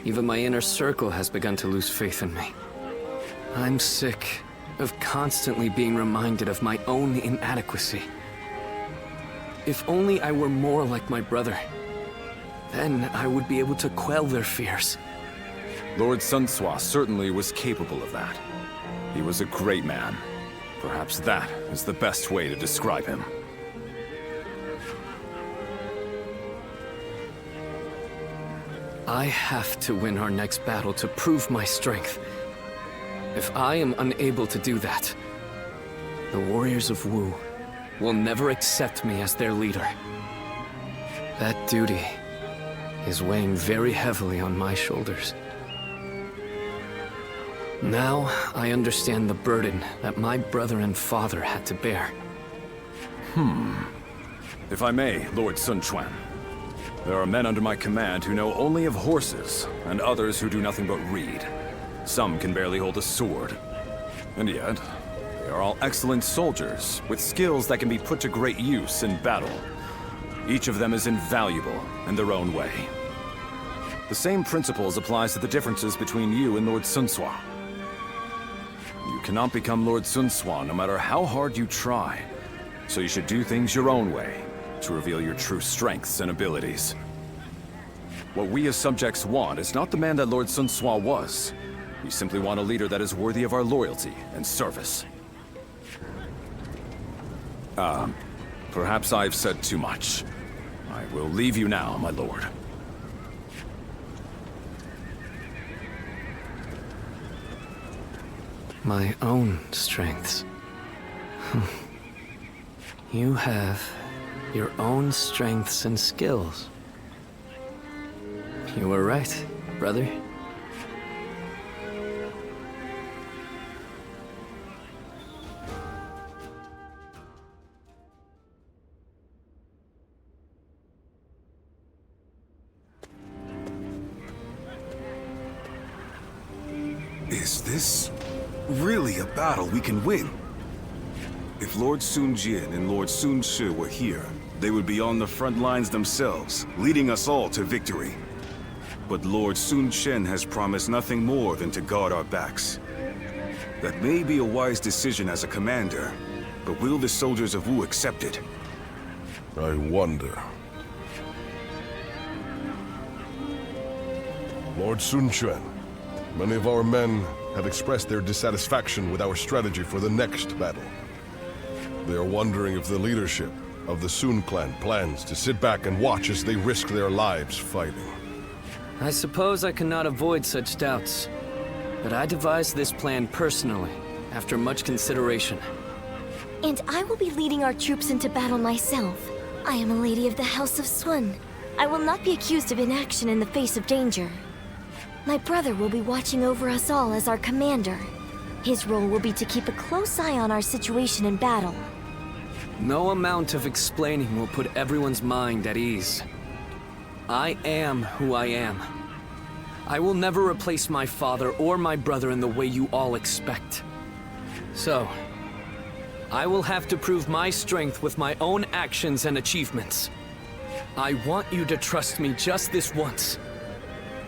Even my inner circle has begun to lose faith in me. I'm sick of constantly being reminded of my own inadequacy. If only I were more like my brother, then I would be able to quell their fears. Lord Sun Ce certainly was capable of that. He was a great man. Perhaps that is the best way to describe him. I have to win our next battle to prove my strength. If I am unable to do that, the warriors of Wu will never accept me as their leader. That duty is weighing very heavily on my shoulders. Now I understand the burden that my brother and father had to bear. If I may, Lord Sun Quan. There are men under my command who know only of horses, and others who do nothing but read. Some can barely hold a sword. And yet, they are all excellent soldiers, with skills that can be put to great use in battle. Each of them is invaluable in their own way. The same principles applies to the differences between you and Lord Sun Sua. You cannot become Lord Sun Sua no matter how hard you try, so you should do things your own way, to reveal your true strengths and abilities. What we as subjects want is not the man that Lord Sun Sua was. We simply want a leader that is worthy of our loyalty and service. Perhaps I've said too much. I will leave you now, my lord. My own strengths. You have your own strengths and skills. You were right, brother. Is this really a battle we can win? If Lord Sun Jian and Lord Sun Shi were here, they would be on the front lines themselves, leading us all to victory. But Lord Sun Chen has promised nothing more than to guard our backs. That may be a wise decision as a commander, but will the soldiers of Wu accept it? I wonder. Lord Sun Quan, many of our men have expressed their dissatisfaction with our strategy for the next battle. They are wondering if the leadership of the Sun clan plans to sit back and watch as they risk their lives fighting. I suppose I cannot avoid such doubts, but I devised this plan personally, after much consideration. And I will be leading our troops into battle myself. I am a lady of the House of Sun. I will not be accused of inaction in the face of danger. My brother will be watching over us all as our commander. His role will be to keep a close eye on our situation in battle. No amount of explaining will put everyone's mind at ease. I am who I am. I will never replace my father or my brother in the way you all expect. So, I will have to prove my strength with my own actions and achievements. I want you to trust me just this once.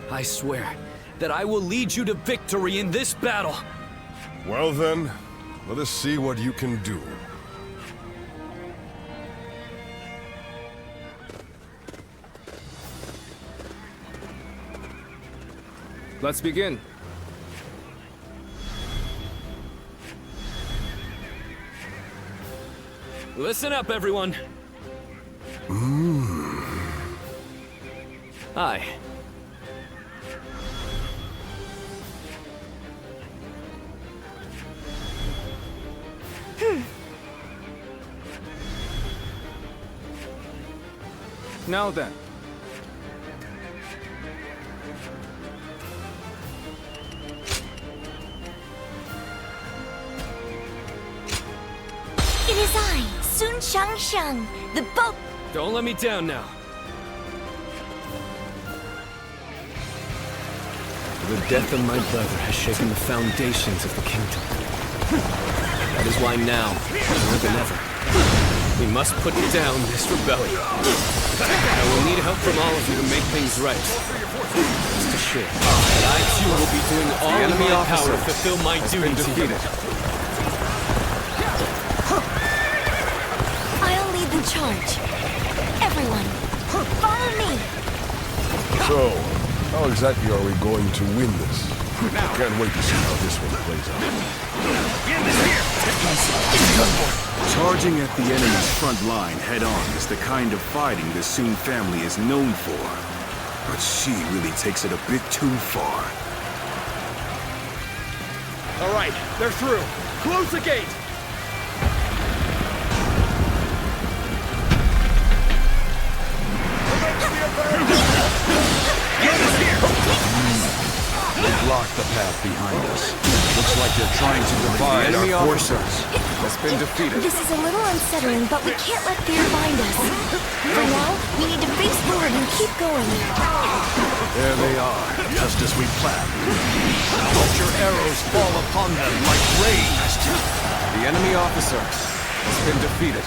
I swear that I will lead you to victory in this battle. Well then, let us see what you can do. Let's begin. Listen up, everyone. Hi. Now then. It is I, Sun Shangshang, the boat. Don't let me down now. The death of my brother has shaken the foundations of the kingdom. That is why now, more than ever, we must put down this rebellion. I will need help from all of you to make things right. Rest assured that I too will be doing all in my power to fulfill my duty to you. I'll lead the charge. Everyone, follow me. So, how exactly are we going to win this? I can't wait to see how this one plays out. Charging at the enemy's front line head-on is the kind of fighting the Sun family is known for. but she really takes it a bit too far. All right, they're through. Close the gate! They blocked the path behind us. Looks like they're trying to divide Enemy our officer forces. has been defeated. This is a little unsettling, but we can't let fear bind us. For now, we need to face forward and keep going. There they are, just as we planned. Let your arrows fall upon them like rain. The enemy officer has been defeated.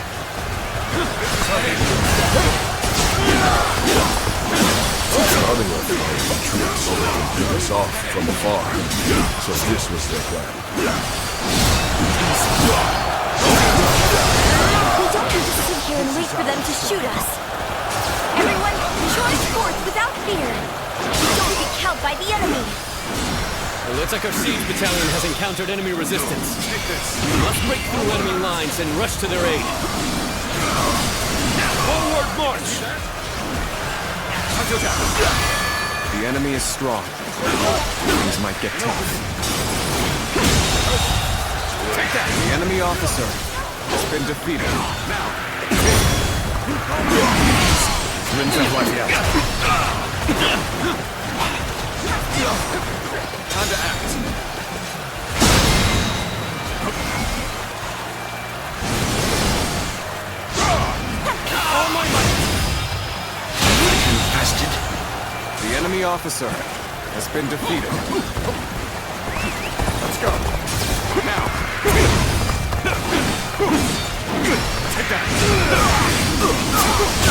Crowding our troops so they can pick us off from afar. So this was their plan. We don't need to sit here and wait for them to shoot us. Everyone, charge forth without fear. Don't be cowed by the enemy. It looks like our siege battalion has encountered enemy resistance. We must break through enemy lines and rush to their aid. Forward march! The enemy is strong. Things might get tough. Take that! The enemy officer has been defeated. Time to act. All my might! Infested. The enemy officer has been defeated. Let's go. Now. Take that.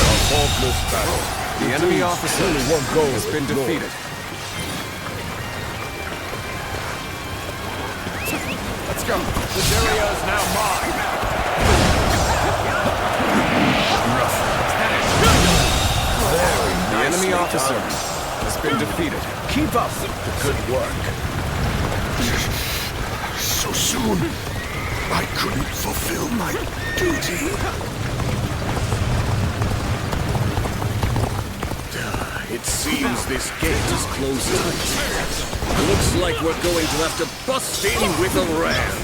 A faultless battle. The enemy officer Only one goal has been ignored. defeated. Let's go. This area is now mine. The enemy officer has been defeated. Keep up the good work. So soon, I couldn't fulfill my duty. It seems this gate is closed tight. Looks like we're going to have to bust in with a ram.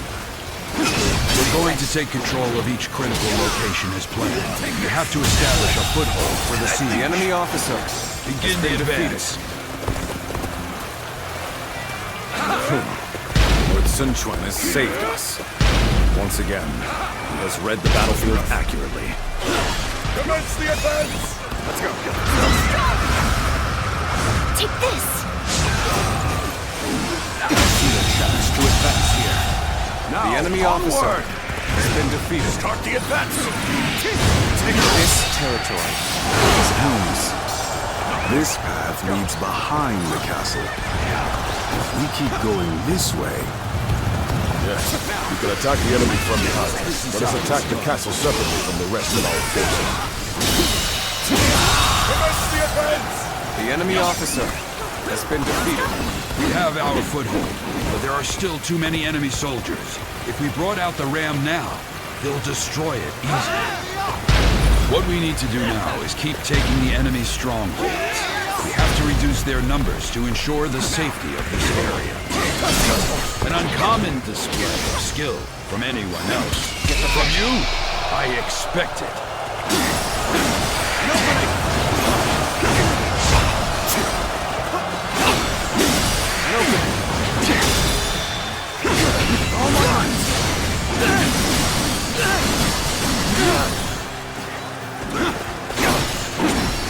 We're going to take control of each critical location as planned. You have to establish a foothold for the siege. The enemy officer Begin the advance. Lord Sun Quan has saved us. Once again, he has read the battlefield accurately. Commence the advance! Let's go. Take this. See a chance to advance here. Now, The enemy officer has been defeated. Start the advance. This territory is ours. This path leads behind the castle. If we keep going this way... Yes, we can attack the enemy from behind. Let us attack the castle separately from the rest of our forces. Commence the advance! The enemy officer has been defeated. We have our foothold, but there are still too many enemy soldiers. If we brought out the ram now, they'll destroy it easily. What we need to do now is keep taking the enemy's strongholds. We have to reduce their numbers to ensure the safety of this area. An uncommon display of skill from anyone else. From you, I expect it.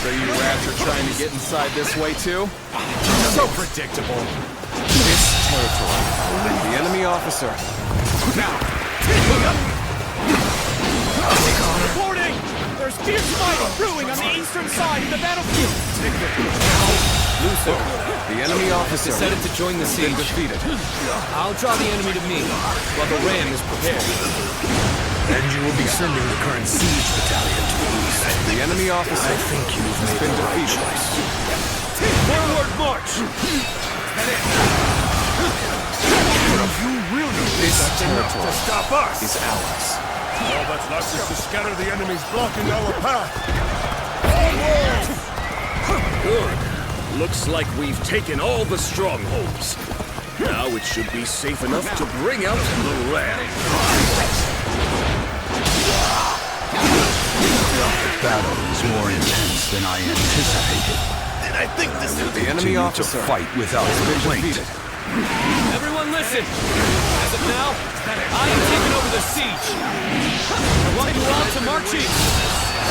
So you rats are trying to get inside this way too? So predictable. This territory. The enemy officer. Now! Reporting! There's fierce fighting brewing on the eastern side of the battlefield! Luther, the enemy officer decided to join the siege. Defeated. I'll draw the enemy to me while the ram is prepared. And you will be sending the current siege battalion to the east. The enemy officer I think you've has made been the right defeated. choice. Forward march! You will know This that's enough territory to stop us! is ours. All that's left is to scatter the enemies blocking our path. Good. Looks like we've taken all the strongholds. Now it should be safe enough to bring out the Ram. The battle is more intense than I anticipated. And I think this is The enemy officer to fight without complaint. Everyone listen! As of now, I am taking over the siege. I want you all to march east,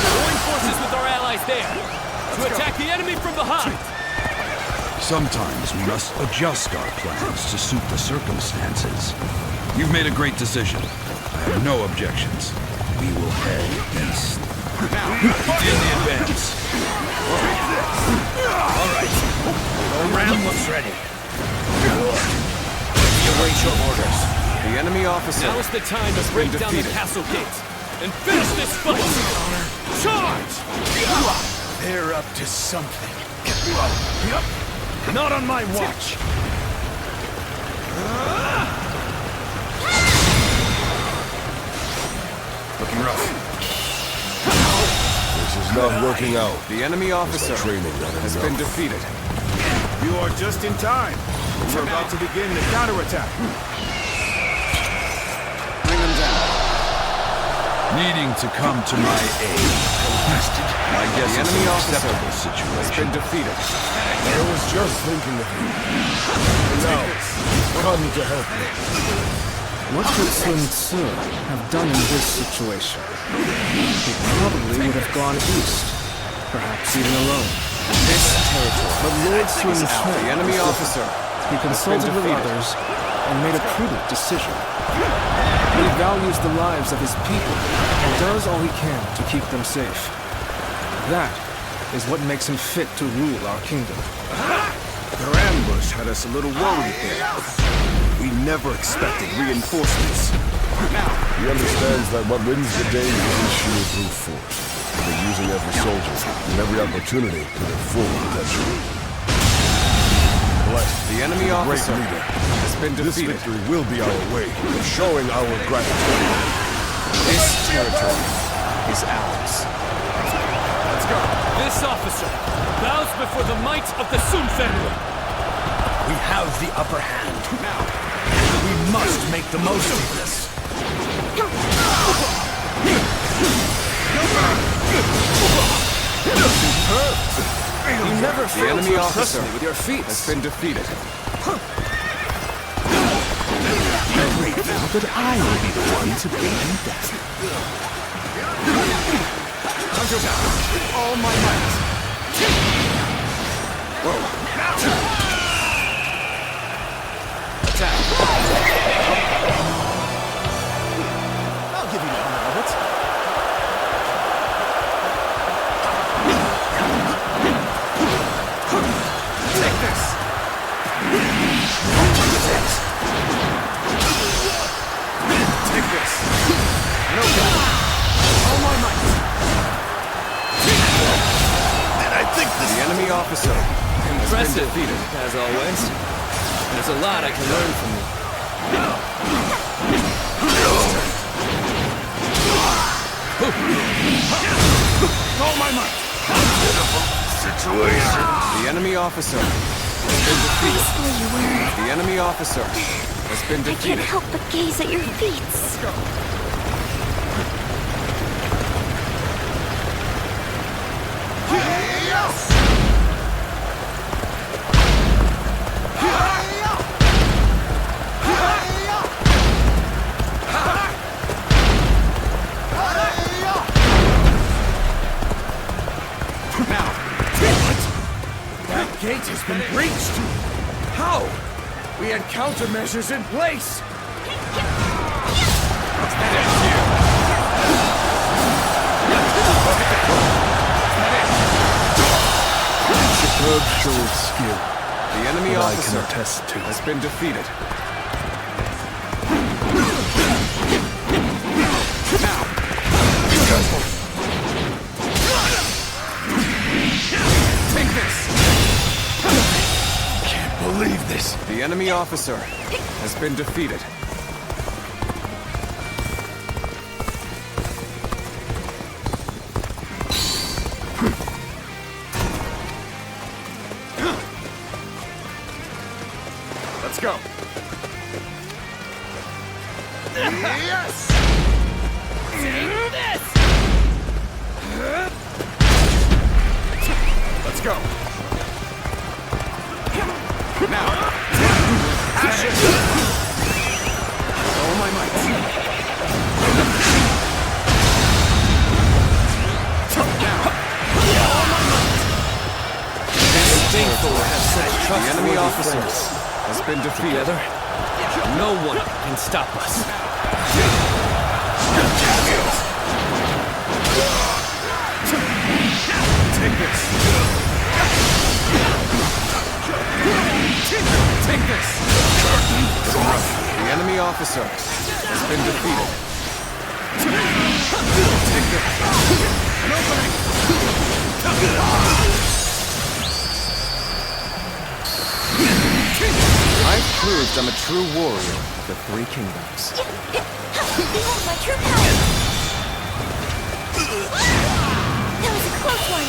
join forces with our allies there, to attack the enemy from behind. Sometimes we must adjust our plans to suit the circumstances. You've made a great decision. I have no objections. We will head east. Begin the advance. All right. The ram looks ready. You await your orders. The enemy officer. Now is the time to break down the castle gate and finish this fight. Charge! They're up to something. Not on my watch. Looking rough. This is not working out. The enemy officer has been defeated. You are just in time. We're about to begin the counterattack. Bring them down. Needing to come to my aid. I guess it's an acceptable situation. Has been defeated. I was just thinking of you. And now, come to help me. What could Sun Tzu have done in this situation? He probably would have gone east, perhaps even alone. This territory. But Lord Sun Tzu, the enemy officer, he consulted with others and made a prudent decision. He values the lives of his people and does all he can to keep them safe. That is what makes him fit to rule our kingdom. Their ambush had us a little worried there. We never expected reinforcements. He understands that what wins the day is his sheer brute force. They're using every soldier and every opportunity to their full potential. The enemy officer has been defeated. This victory will be our way of showing our gratitude. This territory is ours. Let's go. This officer bows before the might of the Sun family. We have the upper hand. Now, we must make the most of this. You never fail to impress me with your feats. Has been defeated. How that I will be the one to beat him down. Counter down. All my might. Attack. I'll give you the honor of it. Take this. Take this. No problem. All my might. And I think this The enemy officer. Impressive, defeated, as always. There's a lot I can learn from you. All my might. situation. The enemy officer has been defeated. Peaceful you were. The enemy officer has been I defeated. can't help but gaze at your feats. That gate has been breached! How? We had countermeasures in place! Superb show of skill. The enemy that officer I can attest to. has been defeated. Take this! Can't believe this! The enemy officer has been defeated. Let's go. Yes! Take this! Let's go. Now. Action! All my might. Thankful to have such The enemy trustworthy officer friends. has been defeated. Together, no one can stop us. Take this. Take this. The enemy officer has been defeated. Take this. An opening. I've proved I'm a true warrior of the Three Kingdoms. Behold my true power! That was a close one!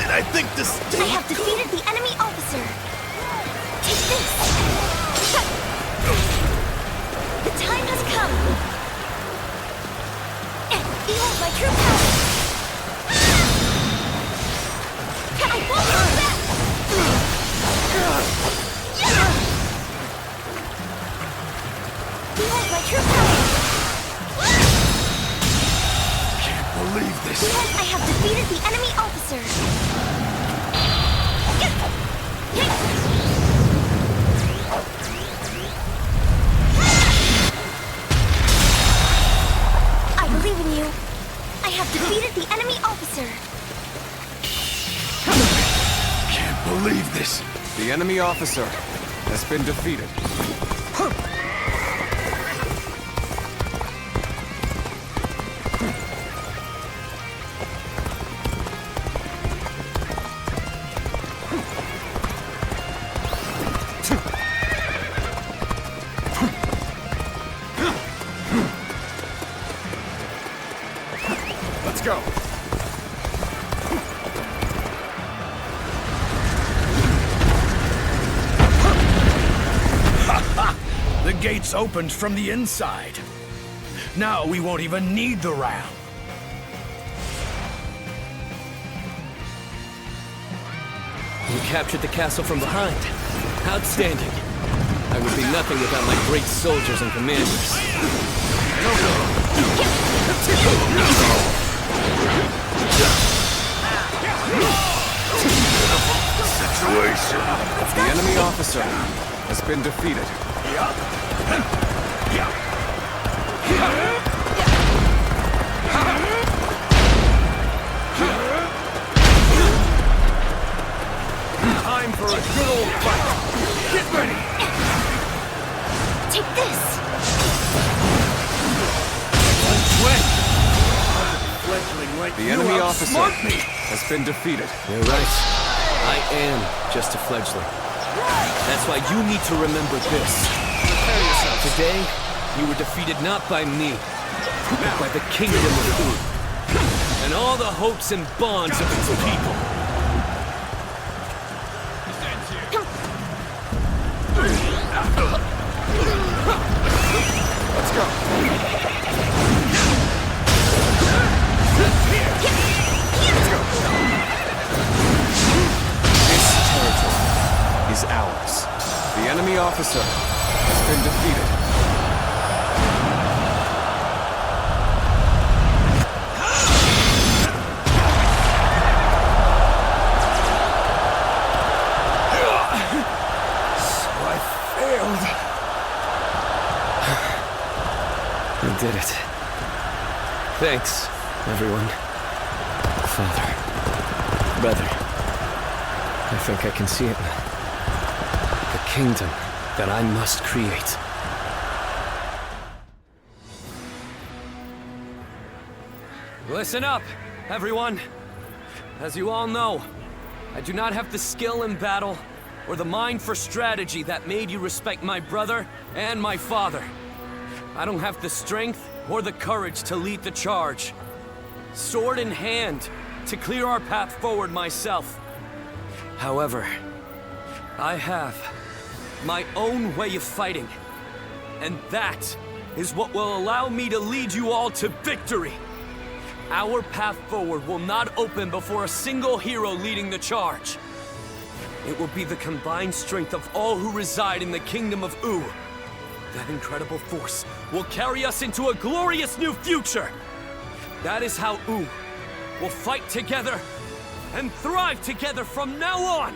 Did I think to stay? I have defeated the enemy officer! Take this! The time has come! Behold my true power! I won't hold back! Behold my true power! Can't believe this. Behold, I have defeated the enemy officer! I believe in you. I have defeated the enemy officer. Can't believe this. The enemy officer has been defeated. Let's go. The gates opened from the inside. Now we won't even need the ram. You captured the castle from behind. Outstanding. I would be nothing without my great soldiers and commanders. Situation. The enemy officer has been defeated. Time for a good old fight. Get ready. Take this. The enemy officer has been defeated. You're right. I am just a fledgling. That's why you need to remember this. Today, you were defeated not by me, but by the kingdom of Ur, and all the hopes and bonds of its people. Let's go. This territory is ours. The enemy officer has been defeated. You did it. Thanks, everyone. Father. Brother. I think I can see it now. The kingdom that I must create. Listen up, everyone. As you all know, I do not have the skill in battle or the mind for strategy that made you respect my brother and my father. I don't have the strength or the courage to lead the charge. Sword in hand, to clear our path forward myself. However, I have my own way of fighting. And that is what will allow me to lead you all to victory. Our path forward will not open before a single hero leading the charge. It will be the combined strength of all who reside in the kingdom of U. That incredible force will carry us into a glorious new future. That is how U will fight together and thrive together from now on.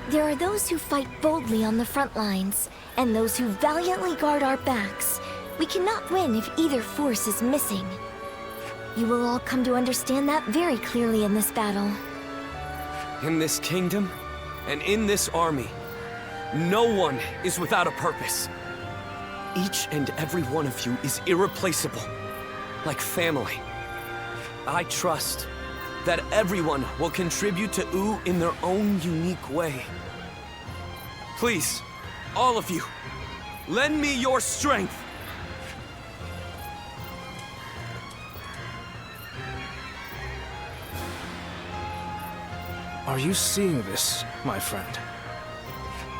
There are those who fight boldly on the front lines, and those who valiantly guard our backs. We cannot win if either force is missing. You will all come to understand that very clearly in this battle. In this kingdom, and in this army, no one is without a purpose. Each and every one of you is irreplaceable, like family. I trust that everyone will contribute to U in their own unique way. Please, all of you, lend me your strength. Are you seeing this, my friend?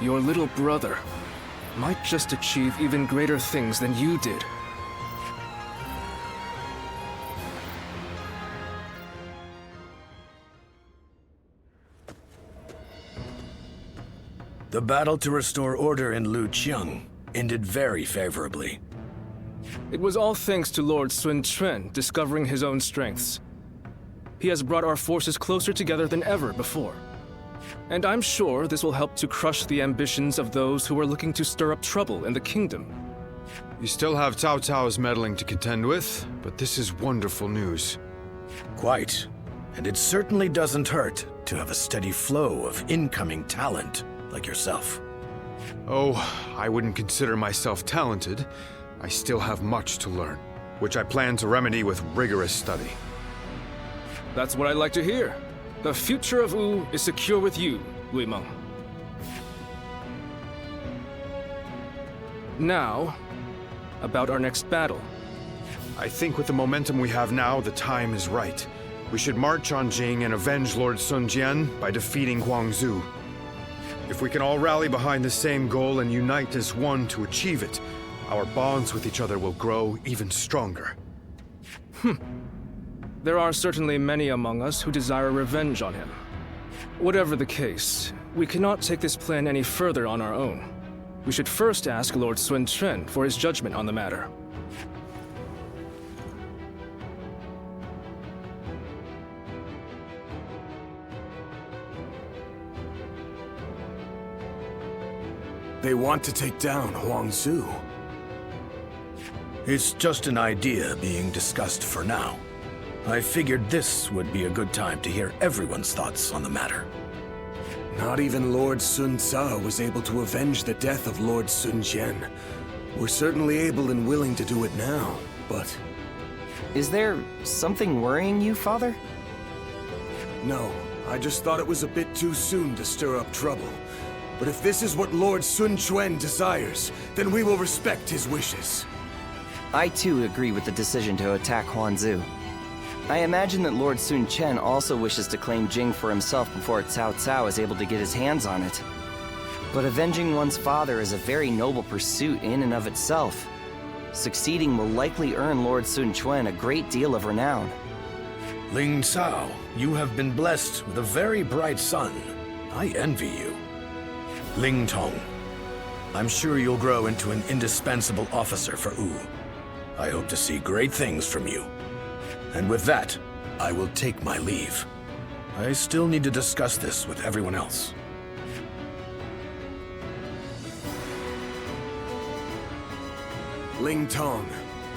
Your little brother might just achieve even greater things than you did. The battle to restore order in Luqiang ended very favorably. It was all thanks to Lord Sun Quan discovering his own strengths. He has brought our forces closer together than ever before. And I'm sure this will help to crush the ambitions of those who are looking to stir up trouble in the kingdom. You still have Cao Cao's meddling to contend with, but this is wonderful news. Quite. And it certainly doesn't hurt to have a steady flow of incoming talent like yourself. Oh, I wouldn't consider myself talented. I still have much to learn, which I plan to remedy with rigorous study. That's what I'd like to hear. The future of U is secure with you, Wei Meng. Now, about our next battle. I think with the momentum we have now, the time is right. We should march on Jing and avenge Lord Sun Jian by defeating Guangzhou. If we can all rally behind the same goal and unite as one to achieve it, our bonds with each other will grow even stronger. There are certainly many among us who desire revenge on him. Whatever the case, we cannot take this plan any further on our own. We should first ask Lord Sun Quan for his judgment on the matter. They want to take down Guangzhou. It's just an idea being discussed for now. I figured this would be a good time to hear everyone's thoughts on the matter. Not even Lord Sun Ce was able to avenge the death of Lord Sun Jian. We're certainly able and willing to do it now, but... Is there something worrying you, Father? No, I just thought it was a bit too soon to stir up trouble. But if this is what Lord Sun Quan desires, then we will respect his wishes. I too agree with the decision to attack Guangzhou. I imagine that Lord Sun Quan also wishes to claim Jing for himself before Cao Cao is able to get his hands on it. But avenging one's father is a very noble pursuit in and of itself. Succeeding will likely earn Lord Sun Quan a great deal of renown. Ling Cao, you have been blessed with a very bright son. I envy you. Ling Tong, I'm sure you'll grow into an indispensable officer for U. I hope to see great things from you. And with that, I will take my leave. I still need to discuss this with everyone else. Ling Tong,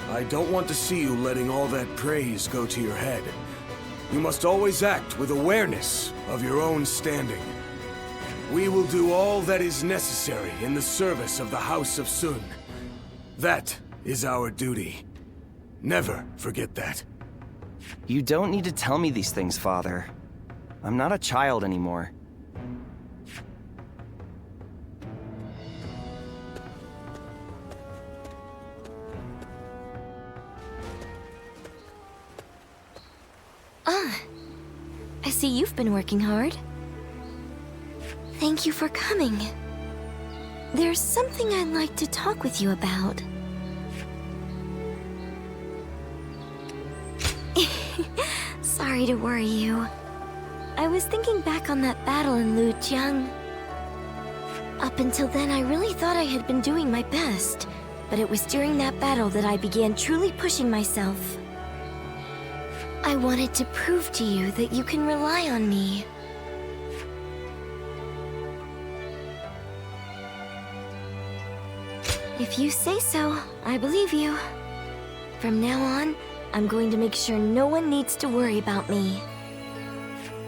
I don't want to see you letting all that praise go to your head. You must always act with awareness of your own standing. We will do all that is necessary in the service of the House of Sun. That is our duty. Never forget that. You don't need to tell me these things, Father. I'm not a child anymore. I see you've been working hard. Thank you for coming. There's something I'd like to talk with you about. Sorry to worry you. I was thinking back on that battle in Lujiang. Up until then, I really thought I had been doing my best, but it was during that battle that I began truly pushing myself. I wanted to prove to you that you can rely on me. If you say so, I believe you. From now on, I'm going to make sure no one needs to worry about me.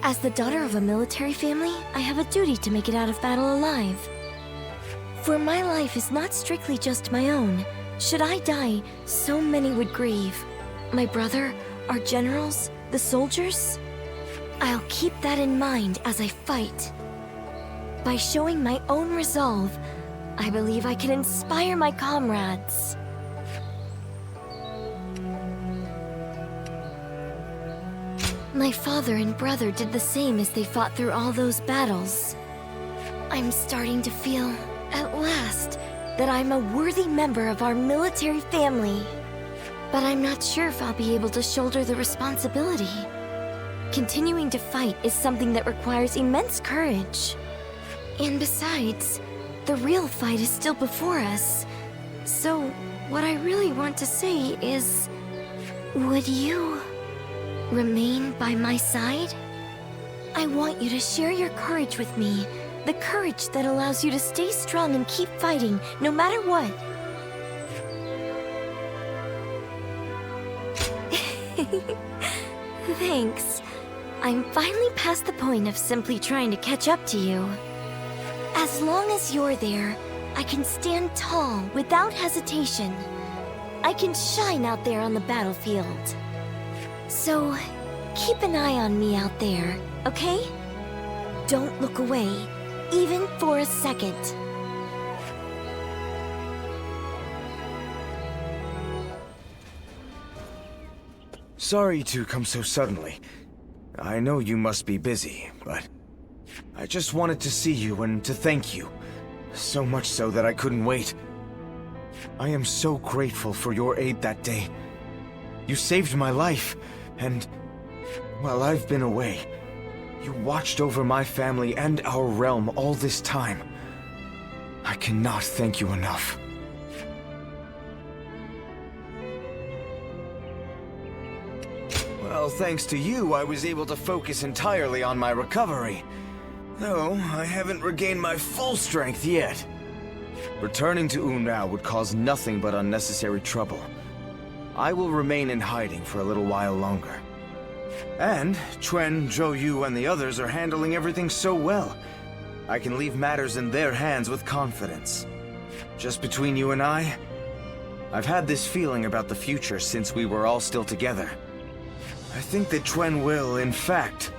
As the daughter of a military family, I have a duty to make it out of battle alive. For my life is not strictly just my own. Should I die, so many would grieve. My brother, our generals, the soldiers? I'll keep that in mind as I fight. By showing my own resolve, I believe I can inspire my comrades. My father and brother did the same as they fought through all those battles. I'm starting to feel, at last, that I'm a worthy member of our military family. But I'm not sure if I'll be able to shoulder the responsibility. Continuing to fight is something that requires immense courage. And besides, the real fight is still before us. So, what I really want to say is, would you remain by my side? I want you to share your courage with me, the courage that allows you to stay strong and keep fighting, no matter what. Thanks. I'm finally past the point of simply trying to catch up to you. As long as you're there, I can stand tall without hesitation. I can shine out there on the battlefield. So, keep an eye on me out there, okay? Don't look away, even for a second. Sorry to come so suddenly. I know you must be busy, but I just wanted to see you and to thank you. So much so that I couldn't wait. I am so grateful for your aid that day. You saved my life, and while I've been away, you watched over my family and our realm all this time. I cannot thank you enough. Well, thanks to you, I was able to focus entirely on my recovery. Though, I haven't regained my full strength yet. Returning to Unrao would cause nothing but unnecessary trouble. I will remain in hiding for a little while longer. And Chuen, Zhou Yu, and the others are handling everything so well. I can leave matters in their hands with confidence. Just between you and I've had this feeling about the future since we were all still together. I think that Chuen will, in fact,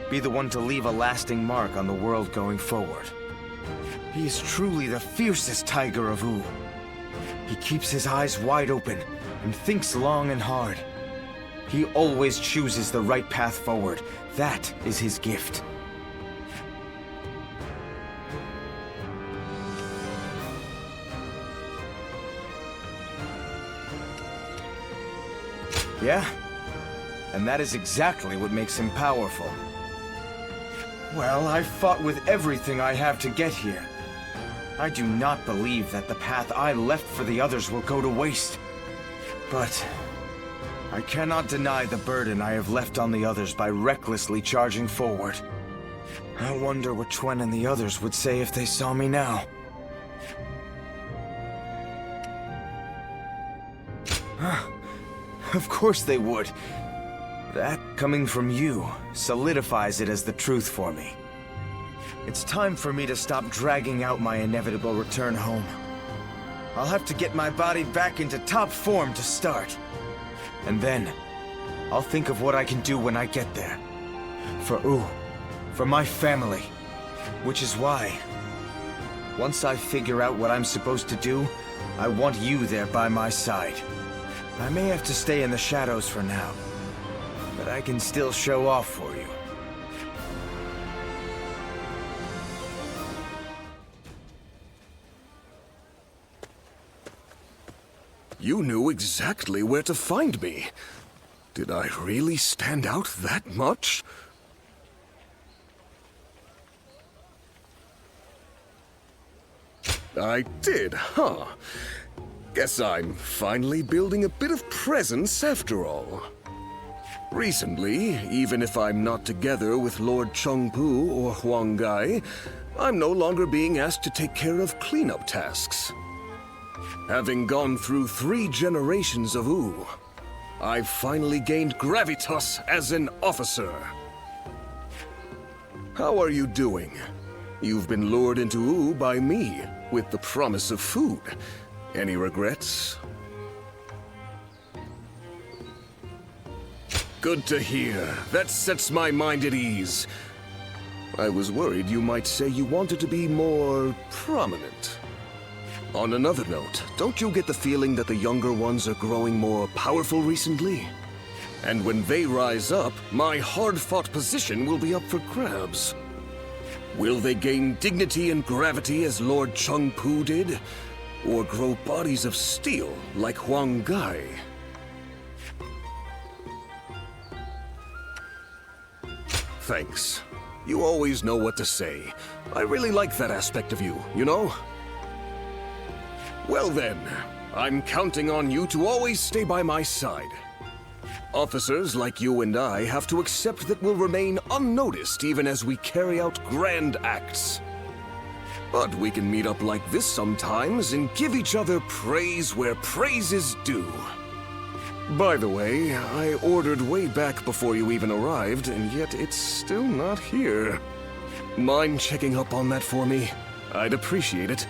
be the one to leave a lasting mark on the world going forward. He is truly the fiercest tiger of Wu. He keeps his eyes wide open and thinks long and hard. He always chooses the right path forward. That is his gift. Yeah, and that is exactly what makes him powerful. Well, I fought with everything I have to get here. I do not believe that the path I left for the others will go to waste. But I cannot deny the burden I have left on the others by recklessly charging forward. I wonder what Chuen and the others would say if they saw me now. Of course they would. That, coming from you, solidifies it as the truth for me. It's time for me to stop dragging out my inevitable return home. I'll have to get my body back into top form to start. And then, I'll think of what I can do when I get there. For Wu, for my family. Which is why, once I figure out what I'm supposed to do, I want you there by my side. I may have to stay in the shadows for now, but I can still show off for you. You knew exactly where to find me. Did I really stand out that much? I did, huh? Guess I'm finally building a bit of presence after all. Recently, even if I'm not together with Lord Chengpu or Huang Gai, I'm no longer being asked to take care of cleanup tasks. Having gone through 3 generations of Wu, I've finally gained gravitas as an officer. How are you doing? You've been lured into Wu by me, with the promise of food. Any regrets? Good to hear. That sets my mind at ease. I was worried you might say you wanted to be more prominent. On another note, don't you get the feeling that the younger ones are growing more powerful recently? And when they rise up, my hard-fought position will be up for grabs. Will they gain dignity and gravity as Lord Chengpu did? Or grow bodies of steel like Huang Gai? Thanks. You always know what to say. I really like that aspect of you, you know? Well then, I'm counting on you to always stay by my side. Officers like you and I have to accept that we'll remain unnoticed even as we carry out grand acts. But we can meet up like this sometimes and give each other praise where praise is due. By the way, I ordered way back before you even arrived, and yet it's still not here. Mind checking up on that for me? I'd appreciate it.